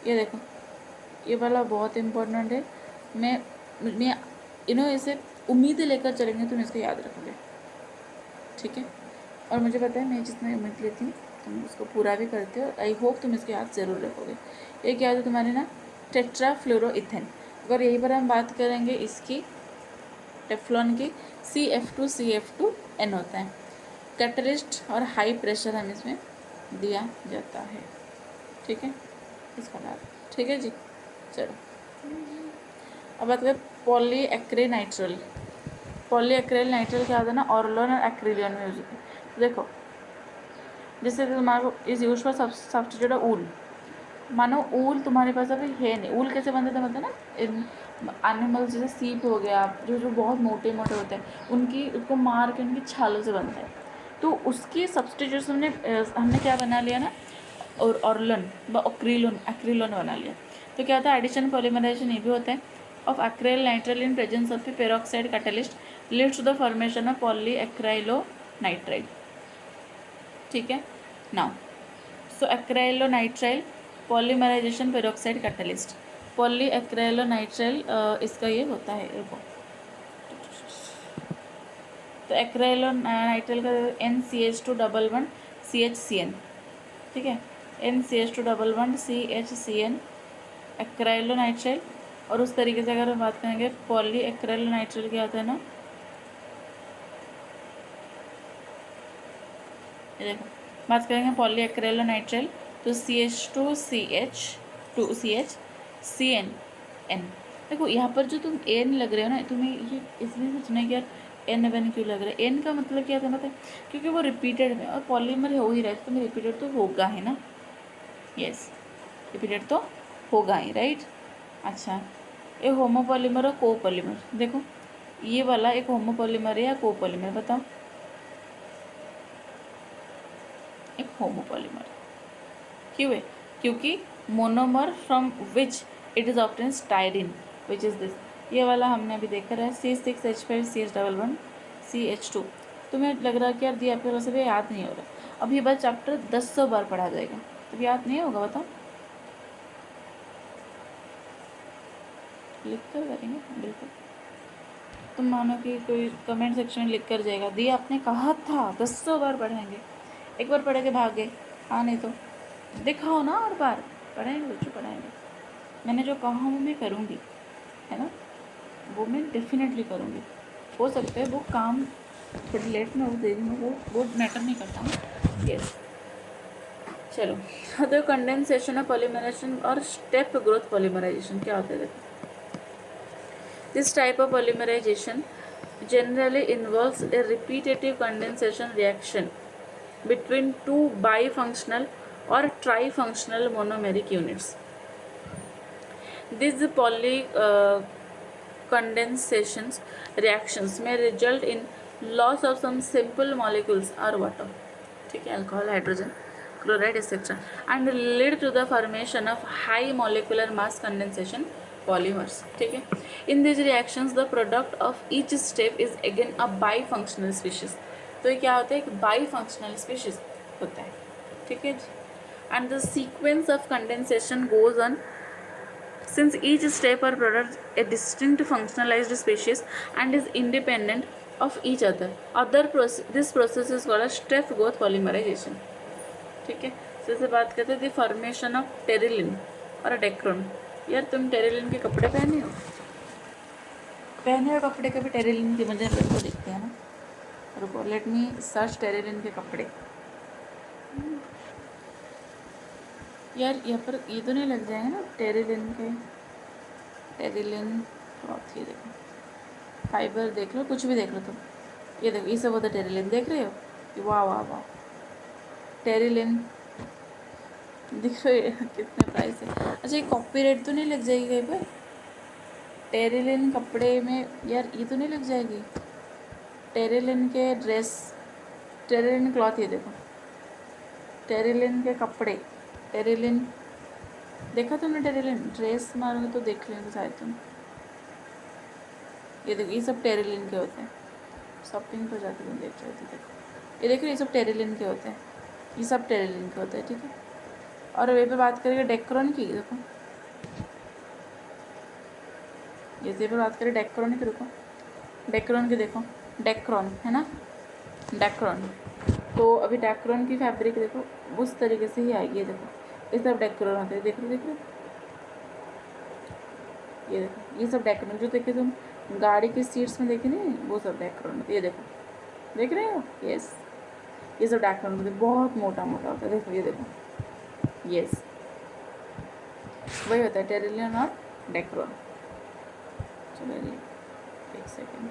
ये देखो, ये वाला बहुत इम्पोर्टेंट है। मैं इसे उम्मीद लेकर चलेंगे, तुम इसको याद रखोगे, ठीक है। और मुझे पता है मैं जितना उम्मीद लेती हूँ तुम उसको पूरा भी करते हो। आई होप तुम इसको याद ज़रूर रखोगे। ये क्या है तुम्हारे ना, टेट्राफ्लोरोइथेन। अगर यहीं पर हम बात करेंगे इसकी टेफ्लॉन की, CF2CF2N होता है। कैटलिस्ट और हाई प्रेशर हम इसमें दिया जाता है, ठीक है, इसका नाम, ठीक है जी। चलो अब बात करें पॉलीएक्रेनाइट्रल। पॉलीएक्रेनाइट्रल क्या होता है ना, ऑर्लोन और एक्रिलियन में यूज होता है। देखो जैसे तुम्हारे is use for substitute of wool. मानो ऊल तुम्हारे पास अभी है नहीं, ऊल कैसे बनते थे मतलब ना, एनिमल्स जैसे सीप हो गया, जो जो बहुत मोटे मोटे होते हैं, उनकी उसको मार के उनकी छालों से बनता है। तो उसकी सब्सटीट्यूट हमने क्या बना लिया ना, और ऑर्लन व एक्रिलोन बना लिया। तो क्या होता है, एडिशन पॉलीमराइजेशन ये भी होता है of acrylonitrile in presence of peroxide catalyst leads to the formation of polyacrylonitrile, ठीक है। Now so acrylonitrile polymerisation peroxide catalyst, polyacrylonitrile इसका ये होता है, देखो तो एक्राइलोनाइट्राइल का NCH2 +1 CHCN, ठीक है, NCH2 +1 CHCN एक्राइलोनाइट्राइल। और उस तरीके से अगर हम बात करेंगे पॉली एक्राइलोनाइट्राइल क्या होता है ना, ये देखो बात करेंगे पॉली एक्राइलोनाइट्राइल तो CH2CH2CHCN। देखो यहाँ पर जो तुम एन लग रहे हो ना, तुम्हें ये इसलिए सोचना है कि यार एन वन क्यों लग रहा है। एन का मतलब क्या था मतलब, क्योंकि वो रिपीटेड में और पॉलीमर हो ही रहा है तो तुम्हें रिपीटेड तो होगा ही ना। यस, रिपीटेड तो होगा ही, राइट। अच्छा, एक होमोपॉलीमर और कोपॉलीमर, देखो ये वाला एक होमोपॉलीमर है या कोपॉलीमर, बताओ। एक होमोपॉलीमर क्यों है, क्योंकि monomer from which it is obtain styrene which is this, ये वाला हमने अभी देखा है C6H5CH11CH2। तुम्हें लग रहा है कि यार दी आपके वैसे भी याद नहीं हो रहा, अब ये बात चैप्टर 10 बार पढ़ा जाएगा तो याद नहीं होगा, बताओ। लिख कर करेंगे बिल्कुल, तुम मानो कि कोई कमेंट सेक्शन में लिख कर जाएगा दी आपने कहा था 10 बार पढ़ेंगे, एक बार पढ़ के भाग गए। हाँ नहीं तो दिखाओ ना, और बार पढ़ाएंगे बच्चों, पढ़ाएंगे। मैंने जो कहा वो मैं करूँगी, है ना, वो मैं डेफिनेटली करूँगी। हो सकता है वो काम थोड़ी लेट में हो, देरी में हो, वो मैटर नहीं करता ना। यस, चलो तो कंडेंसेशन और पॉलीमराइजेशन और स्टेप ग्रोथ पॉलीमराइजेशन क्या होता है देखो। This type of polymerisation generally involves a repetitive condensation reaction between two bifunctional or trifunctional monomeric units. These condensations reactions may result in loss of some simple molecules or water, ठीक है, alcohol, hydrogen, chloride, etc., and lead to the formation of high molecular mass condensation polymers, ठीक है। In these reactions the product of each step is again a bifunctional species, तो ये क्या होता है, एक bifunctional species होता है, ठीक है जी। And the sequence of condensation goes on since each step or product a distinct functionalized species and is independent of each other. This process is called a step growth polymerization, ठीक है। जैसे बात करते हैं द फॉर्मेशन ऑफ टेरिलिन और Dacron. यार तुम Terylene के कपड़े पहने हो कपड़े, कभी टेरिलिन के मुझे को देखते हैं ना। रुको, लेट मी सर्च टेरिलिन के कपड़े। यार यहाँ पर ये तो नहीं लग जाएगा ना टेरिलिन क्लॉथ, ये देखो फाइबर देख लो, कुछ भी देख लो तुम, ये देखो ये सब होता है टेरिलिन, देख रहे हो, वाह वाह वाह, टेरिलिन दिख रहे हो कितने प्राइस है। अच्छा, ये कॉपीराइट तो नहीं लग जाएगी कहीं पर टेरिलिन कपड़े में, यार ये तो नहीं लग जाएगी टेरिलिन के ड्रेस, टेरिलिन क्लॉथ, ये देखो टेरिलिन के कपड़े, टेरिलिन देखा तुमने, टेरिलिन ड्रेस मारोगे तो देख लेंगे शायद तुम, ये देखो ये सब टेरिलिन के होते हैं, शॉपिंग पर जाकर तुम देख रहे थे, देखो ये देखो ये सब टेरिलिन के होते हैं, ये सब टेरिलिन के होते हैं, ठीक है। और वे पे बात करेंगे डेक्रोन की, देखो ये पे बात करें डेक्रोन की, रुको डेक्रोन की, देखो डेक्रोन है ना, डेक्रोन, तो अभी डेक्रोन की फैब्रिक देखो उस तरीके से ही आएगी, ये देखो ये सब डेक्रोन होते हैं, देख रहे ये देखो ये सब डेक्रोन जो देखे तुम गाड़ी की सीट्स में देखे नहीं, वो सब डेक्रोन होते, ये देखो देख रहे हो, यस ये सब डेक्रोन होते, बहुत मोटा मोटा होता है, देखो ये देखो, यस वही होता है टेरिलिन और डेक्रोन। चलो एक second,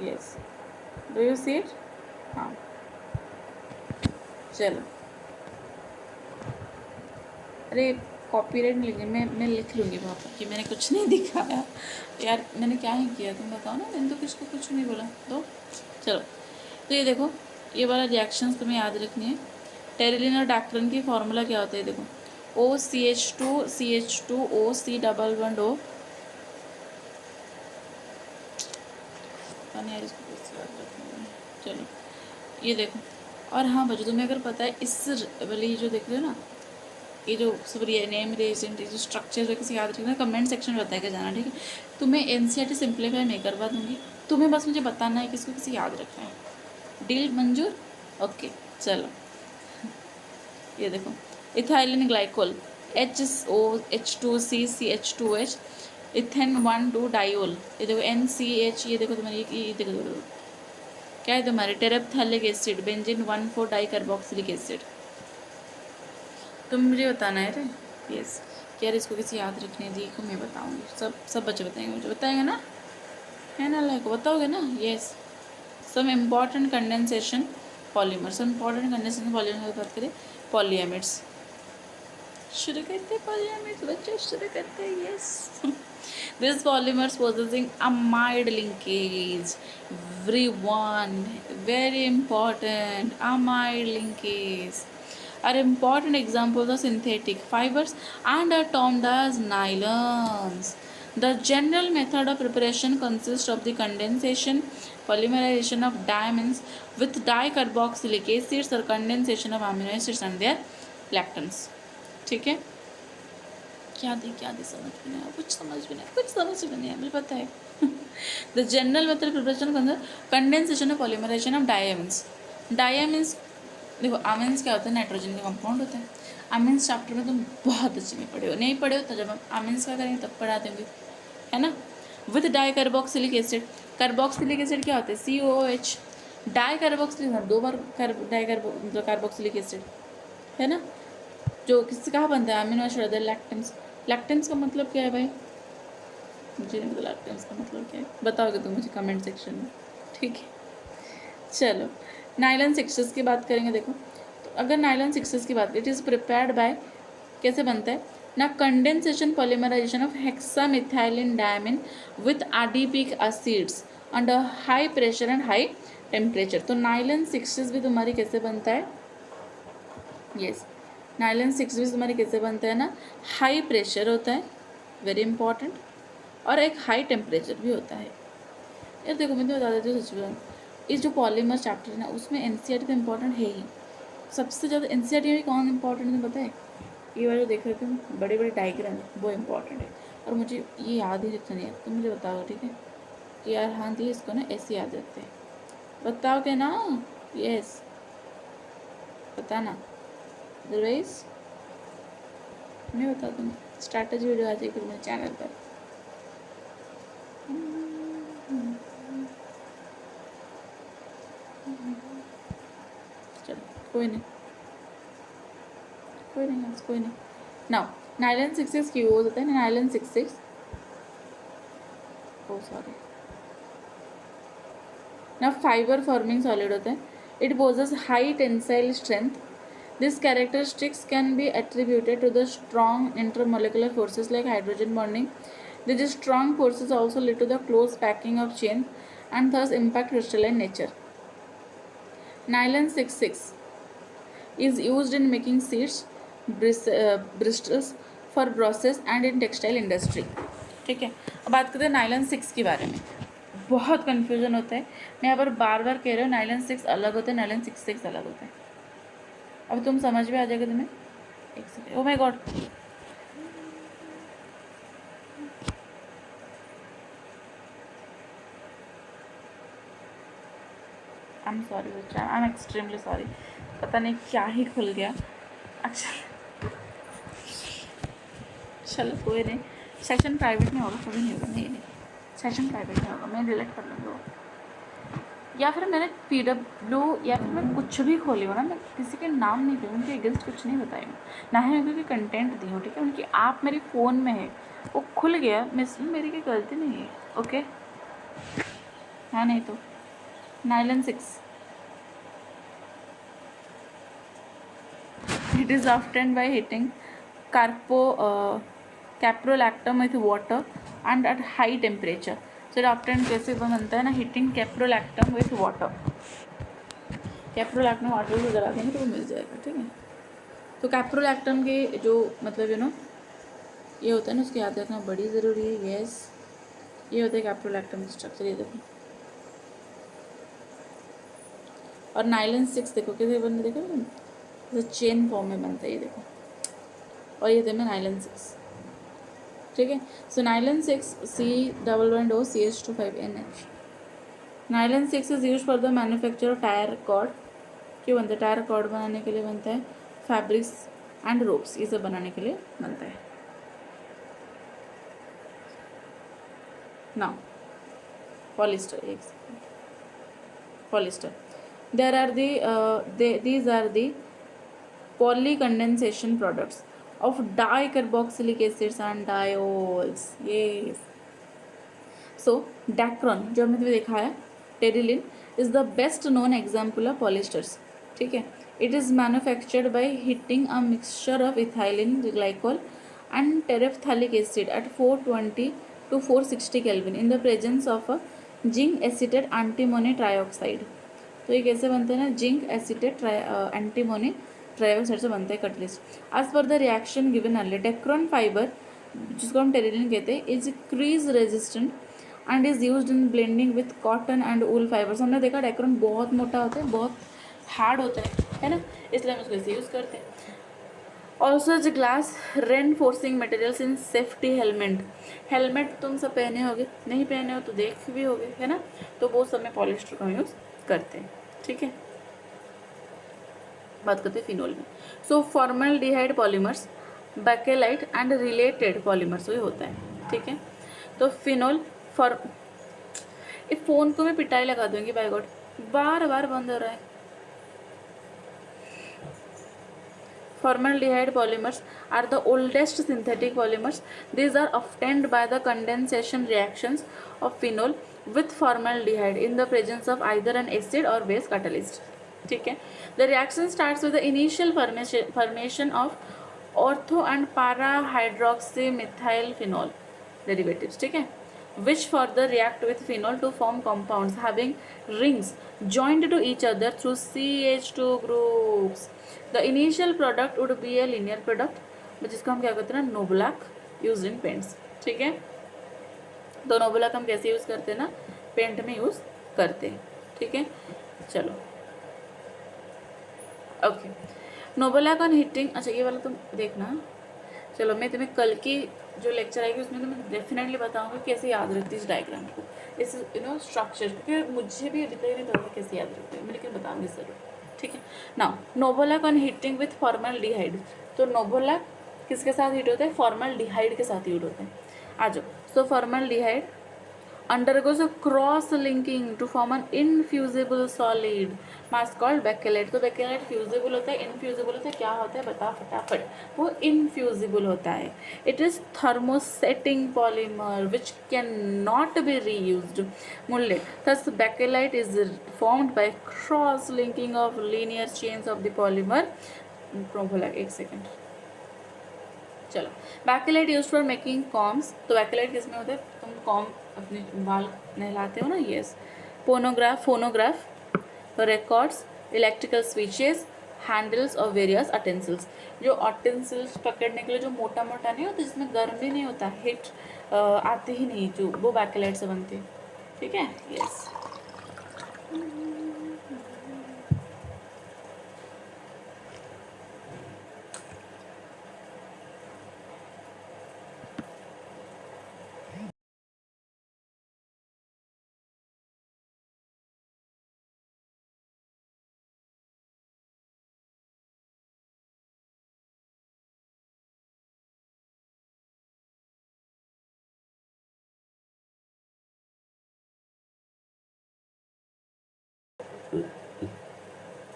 yes do you see it, हाँ चलो, अरे कॉपीराइट नहीं लिखी, मैं लिख लूँगी वहाँ पर कि मैंने कुछ नहीं दिखाया, यार मैंने क्या ही किया तुम बताओ ना, मैंने तो किसको कुछ नहीं बोला, तो चलो तो ये देखो ये वाला रिएक्शंस तुम्हें याद रखनी है। टेरिलिन और डेक्रोन की फॉर्मूला क्या होता है, देखो OCH2CH2O C11O, यार इसको कैसे याद रखूँगी, चलो ये देखो। और हाँ बच्चों तुम्हें अगर पता है इस वाली जो देख रहे हो ना, ये जो सब नेम रिएजेंट जो स्ट्रक्चर है किसी याद रखना, कमेंट सेक्शन में बता के जाना, ठीक है। तुम्हें एनसीईआरटी सिंप्लीफाई मैं करवा दूंगी, तुम्हें बस मुझे बताना है कि इसको किसी याद रखना है। डील मंजूर? ओके चलो। ये देखो ethylene glycol HOH2CCH2H ethane 1,2 diol. ये देखो NCH, ये देखो तुम्हारी ये देखो क्या है तुम्हारे terephthalic acid benzene 1,4 dicarboxylic acid. तुम मुझे बताना है रे। यस यार इसको किसी याद रखने दी को मैं बताऊंगी, सब बच्चे बताएंगे, मुझे बताएंगे ना, है ना, लाइक बताओगे ना। Yes some important condensation polymer, some important condensation polymer की बात करें, पॉलीएमिड्स शुरू करते, पॉलीएमिड्स बच्चे शुरू करते। Yes this polymers possessing amide linkage, everyone, very important, amide linkage are important examples of synthetic fibers and are termed as nylons. The general method of preparation consists of the condensation, polymerization of diamines with dicarboxylic acids or condensation of amino acids and their lactams. ठीक है, क्या दी समझ में नहीं आया, कुछ समझ में नहीं आया, मुझे पता है। The general method preparation condensation और पॉलीमराइजेशन ऑफ डायमिन्स। डायमिन्स देखो, अमीन्स क्या होता है, नाइट्रोजन का कंपाउंड होता है। अमीन्स चैप्टर में तुम बहुत अच्छे में पढ़े हो, नहीं पढ़े हो तो जब हम अमीन्स का करेंगे तब पढ़ा देंगे, है ना। With di carboxylic acid, carboxylic acid क्या होता है, COOH। डाई कार्बोक्सिलिक 2 बार कार्बोक्सिलिक एसिड, है ना, जो किससे कहाँ बनता है, अमीनो एसिड लैक्टेंस। लैक्टेंस का मतलब क्या है भाई, मुझे नहीं पता लैक्टेंस का मतलब क्या है, बताओगे तुम मुझे कमेंट सेक्शन में, ठीक है। चलो नाइलन सिक्सेस की बात करेंगे। देखो तो अगर नाइलन सिक्सेस की बात करें, इट इज़ प्रिपेयर्ड बाय, कैसे बनता है ना, condensation polymerisation of hexamethylene diamine with adipic acids under high pressure and high temperature. तो नाइलन सिक्सेस भी तुम्हारी कैसे बनता है, यस नाइलन सिक्स भी तुम्हारी कैसे बनता है ना, हाई प्रेशर होता है, वेरी इंपॉर्टेंट, और एक हाई टेम्परेचर भी होता है। यार देखो मैं तो बता देती हूँ सच में, इस जो पॉलीमर चैप्टर है ना उसमें एनसीईआरटी तो इम्पॉर्टेंट है ही, सबसे ज़्यादा एनसीईआरटी में कौन इंपॉर्टेंट है पता है, ये वाले देख रहे थे बड़े बड़े डायग्राम वो इंपॉर्टेंट है, और मुझे ये याद ही रखना नहीं है, तुम मुझे बताओ ठीक है कि यार हाँ दी इसको ना ऐसे याद रखते हैं, बताओगे ना, यस बताना, अदरवाइज मैं बता दूँगी। स्ट्रैटेजी वीडियो आ जाएगी फिर मेरे चैनल पर। चलो कोई नहीं नाउ नाइलन 66 की यूज होता है, नाइलन 66 ओ सॉरी ना फाइबर फॉर्मिंग सॉलिड होता है। It possesses high tensile strength. These characteristics can be attributed to the strong intermolecular forces like hydrogen bonding. These strong forces also lead to the close packing of chain and thus impact crystalline nature. Nylon 66 is used in making seats, bristles for process and in textile industry. ठीक है, अब बात करते हैं nylon 6 के बारे में। बहुत कन्फ्यूजन होता है, मैं यहाँ पर बार बार कह रही हूँ, नाइलन 6 अलग होता है, नाइलन 66 अलग होता है। अब तुम समझ में आ जाएगा तुम्हें, एक second, oh my God I am sorry बच्चा, आई एम एक्सट्रीमली सॉरी, पता नहीं क्या ही खुल गया। अच्छा चलो कोई नहीं, सेशन प्राइवेट में होगा, कभी नहीं होगा, नहीं सेशन प्राइवेट में होगा, मैं डिलीट कर लूँगी वो, या फिर मैंने PW या फिर मैं कुछ भी खोली हूँ ना, मैं किसी के नाम नहीं दूँ, उनके अगेंस्ट कुछ नहीं बताई हूँ, ना ही मैं कोई कंटेंट दी हूँ, ठीक है। उनकी आप मेरी फ़ोन में है, वो खुल गया, मेरी कोई गलती नहीं है, ओके हाँ, नहीं तो nylon 6 it is obtained by heating caprolactam with water and at high temperature. So obtained कैसे बनता है ना, heating caprolactam with water, caprolactam water को जला देंगे तो वो मिल जाएगा, ठीक है। तो कैप्रोलैक्टम के जो मतलब ये होता है ना, उसको याद रखना बड़ी ज़रूरी है। यस ये होता है कैप्रोलैक्टम स्ट्रक्चर, ये देखो, और नाइलन 6 देखो कैसे बनते, देखो चेन फॉर्म में बनता है, ये देखो और ये थे में नाइलन 6, ठीक है। So nylon 6 C++O CH2 5NH। Nylon 6 is use for the manufacture of tyre cord. क्यों बनता है? टायर कॉर्ड बनाने के लिए बनता है, फैब्रिक्स एंड रोप्स ये सब बनाने के लिए बनता है। नाउ पॉलिस्टर, एक polyester, there are these are the polycondensation products of dicarboxylic acids and diols. Yes. So Dacron जो हमने तुम्हें दिखाया, Terylene is the best known example of polyesters, ठीक है। It is manufactured by heating a mixture of ethylene glycol and terephthalic acid at 420 to 460 Kelvin in the presence of a zinc acetate antimony trioxide। तो ये कैसे बनते हैं ना, zinc acetate antimony ट्रायोक्साइड से बनता है catalyst. As per the reaction given early, Dacron fibre जिसको हम टेरिलिन कहते हैं is crease resistant and is used in blending with cotton and wool fibres. हमने देखा डेक्रोन बहुत मोटा होता है, बहुत हार्ड होता है ना, इसलिए हम उसको इसे यूज़ करते हैं। Also as glass reinforcing materials in safety helmet. Helmet तुम सब पहने होगे, नहीं पहने हो तो देख भी होगे, है ना, तो वो सब में पॉलिस्टर का यूज़ करते हैं, ठीक है। बात करते हैं फिनोल में। So formaldehyde polymers, Bakelite and related polymers ये होता है, ठीक है। तो फिनोल फॉर इस फ़ोन को मैं पिटाई लगा दूंगी, बाय गॉड बार बार बंद हो रहा है। Formaldehyde polymers are the oldest synthetic polymers. These are obtained by the condensation reactions of phenol with formaldehyde in the presence of either an acid or base catalyst, ठीक है। The reaction starts with the initial formation of ortho and para hydroxymethyl phenol derivatives, ठीक है, which further react with phenol to form compounds having rings joined to each other through CH2 groups. The initial product would be a linear product, जिसको हम क्या कहते हैं ना, नोबलाक use in paints, ठीक है। तो नोबलाक हम कैसे यूज़ करते हैं ना, पेंट में यूज़ करते हैं, ठीक है। चलो ओके, नोबलाक ऑन हीटिंग, अच्छा ये वाला तुम देखना। चलो मैं तुम्हें कल की जो लेक्चर आएगी उसमें तो मैं डेफिनेटली बताऊंगी कैसे याद रखती इस डायग्राम को, इस स्ट्रक्चर, क्योंकि मुझे भी अभी तक नहीं पता कैसे याद रखते हैं, लेकिन बताऊंगी ज़रूर, ठीक है। Now novolac on heating with formaldehyde. तो नोबोलैक किसके साथ हीट होता है? फॉर्मल्डिहाइड के साथ हीट होता है। आ जाओ। सो formaldehyde undergoes a cross linking to form an infusible solid mass called bakelite। तो bakelite fusible होता है, infusible होता है, क्या होता है बता फटाफट, वो infusible होता है। It is thermosetting polymer which cannot be reused। मूल्य, thus bakelite is formed by cross linking of linear chains of the polymer। एक सेकेंड, चलो। Bakelite used for making combs. तो बैकेलाइट किस में होता है? तुम कॉम अपने बाल नहलाते हो ना, yes. Phonograph, records, electrical switches, handles और वेरियस अटेंसिल्स। जो अटेंसिल्स पकड़ने के लिए जो मोटा मोटा नहीं होता, जिसमें गर्म भी नहीं होता, हिट आते ही नहीं, जो वो बैकेलाइट से बनते हैं, ठीक है, yes.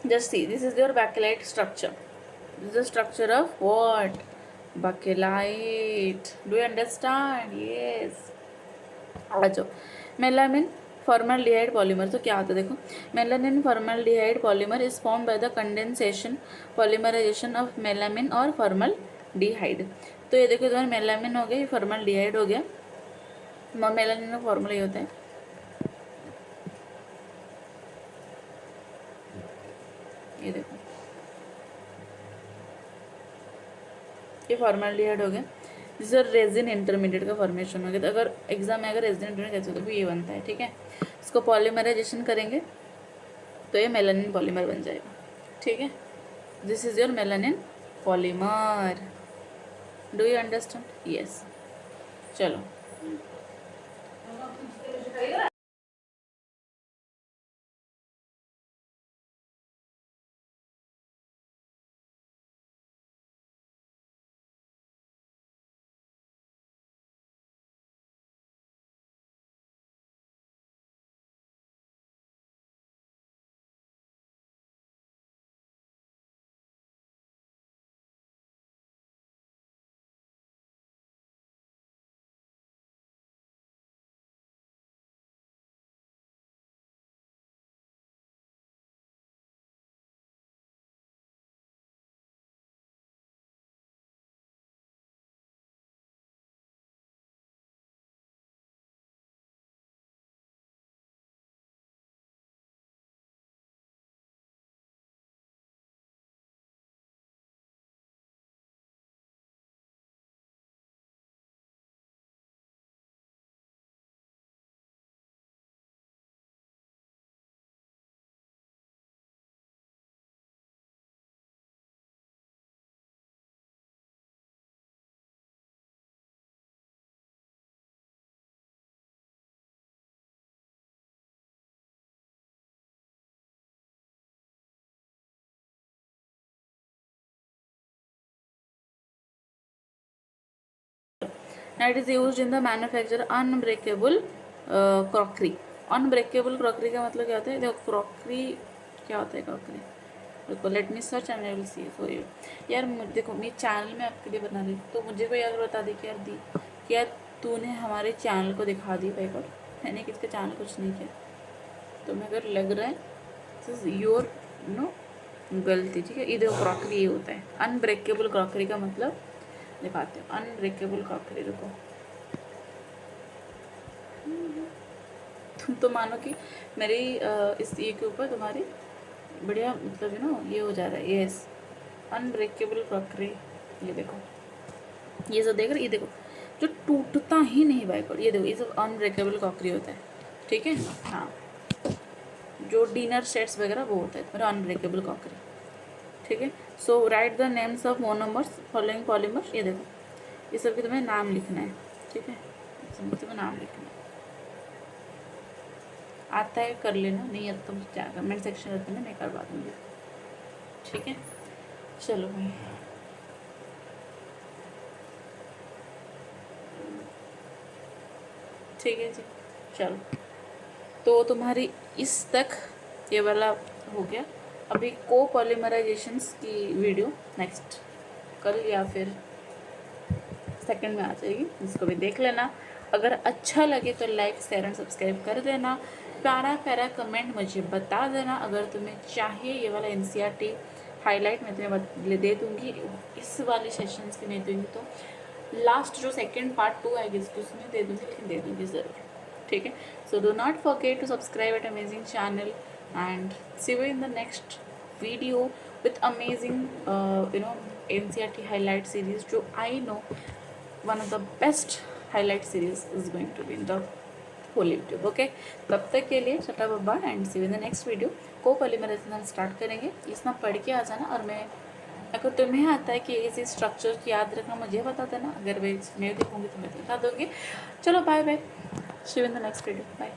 Just see, this is your bakelite structure. This is the structure of what? Bakelite. Do you understand? Yes. अच्छा, मेलामिन फॉर्मल्डिहाइड पॉलीमर। तो क्या होता है देखो, melanin formaldehyde polymer is form by the condensation polymerisation of melamine और formaldehyde. तो ये देखो, तुम्हारा मेलामिन हो गया, ये फॉर्मल्डिहाइड हो गया। मेलानिन का फॉर्मूला ये होता है, ये देखो, ये फॉर्मल्डिहाइड हो गया, जिससे रेजिन इंटरमीडिएट का फॉर्मेशन हो गया। तो अगर एग्जाम में अगर रेजिन इंटरमीडिएट कैसे, तो ये बनता है, ठीक है। इसको पॉलीमराइजेशन करेंगे तो ये मेलानिन पॉलीमर बन जाएगा, ठीक है। This is your melanin polymer. Do you understand? Yes, चलो। It is used in the manufacture unbreakable crockery. Unbreakable crockery का मतलब क्या होता है? देखो क्रॉकरी क्या होता है, क्रॉकरी देखो, let me search and I will see for you. यार देखो, मैं चैनल में आपके लिए बना रही हूँ, तो मुझे कोई अगर बता दे कि यार दी कि यार तूने हमारे चैनल को दिखा दी भाई, पर मैंने किसका चैनल कुछ नहीं किया, तो मैं अगर लग रहा है दिस इज योर नो गलती, ठीक है। ये देखो क्रॉकरी ये होता है, अनब्रेकेबल क्रॉकरी का मतलब दिखाते हो। अनब्रेकेबल क्रॉकरी, देखो तुम तो मानो कि मेरी इस ये के ऊपर तुम्हारी बढ़िया मतलब यू नो ये हो जा रहा है। यस, अनब्रेकेबल क्रॉकरी, ये देखो, ये सब देख रहे, ये देखो जो टूटता ही नहीं बाय गॉड, ये देखो ये सब अनब्रेकेबल क्रॉकरी होता है, ठीक है। हाँ, जो डिनर सेट्स वगैरह वो होता है तुम्हारा अनब्रेकेबल क्रॉकरी, ठीक है। So write the names of monomers following polymers, ये देखो ये सब के तुम्हें नाम लिखना है, ठीक है, तुम्हें नाम लिखना है। आता है कर लेना, नहीं आता तो मुझे कमेंट सेक्शन में देना, मैं करवा दूँगी, ठीक है। चलो भाई, ठीक है जी, चलो। तो तुम्हारी इस तक ये वाला हो गया। अभी कोपॉलीमराइजेशंस की वीडियो नेक्स्ट कल या फिर सेकंड में आ जाएगी, इसको भी देख लेना। अगर अच्छा लगे तो लाइक शेयर एंड सब्सक्राइब कर देना। प्यारा प्यारा कमेंट मुझे बता देना। अगर तुम्हें चाहिए ये वाला NCERT हाईलाइट मैं तुम्हें दे दूँगी, इस वाले सेशंस के नहीं दूँगी तो लास्ट जो सेकंड पार्ट 2 आएगी उसमें दे दूँगी, लेकिन दे दूँगी ज़रूर, ठीक है। So do not forget to subscribe at amazing channel and see you in the next video with amazing NCERT highlight series, जो I know one of the best highlight series is going to be in the whole YouTube, okay। तब तक के लिए शटा बब्बा and see in the next video. Copolymerisation हम start करेंगे, इतना पढ़ के आ जाना, और मैं अगर तुम्हें आता है कि इसी स्ट्रक्चर की याद रखना मुझे बता देना, अगर मैं देखूँगी तो मैं दिखा दूँगी। चलो bye bye, see in the next video, bye.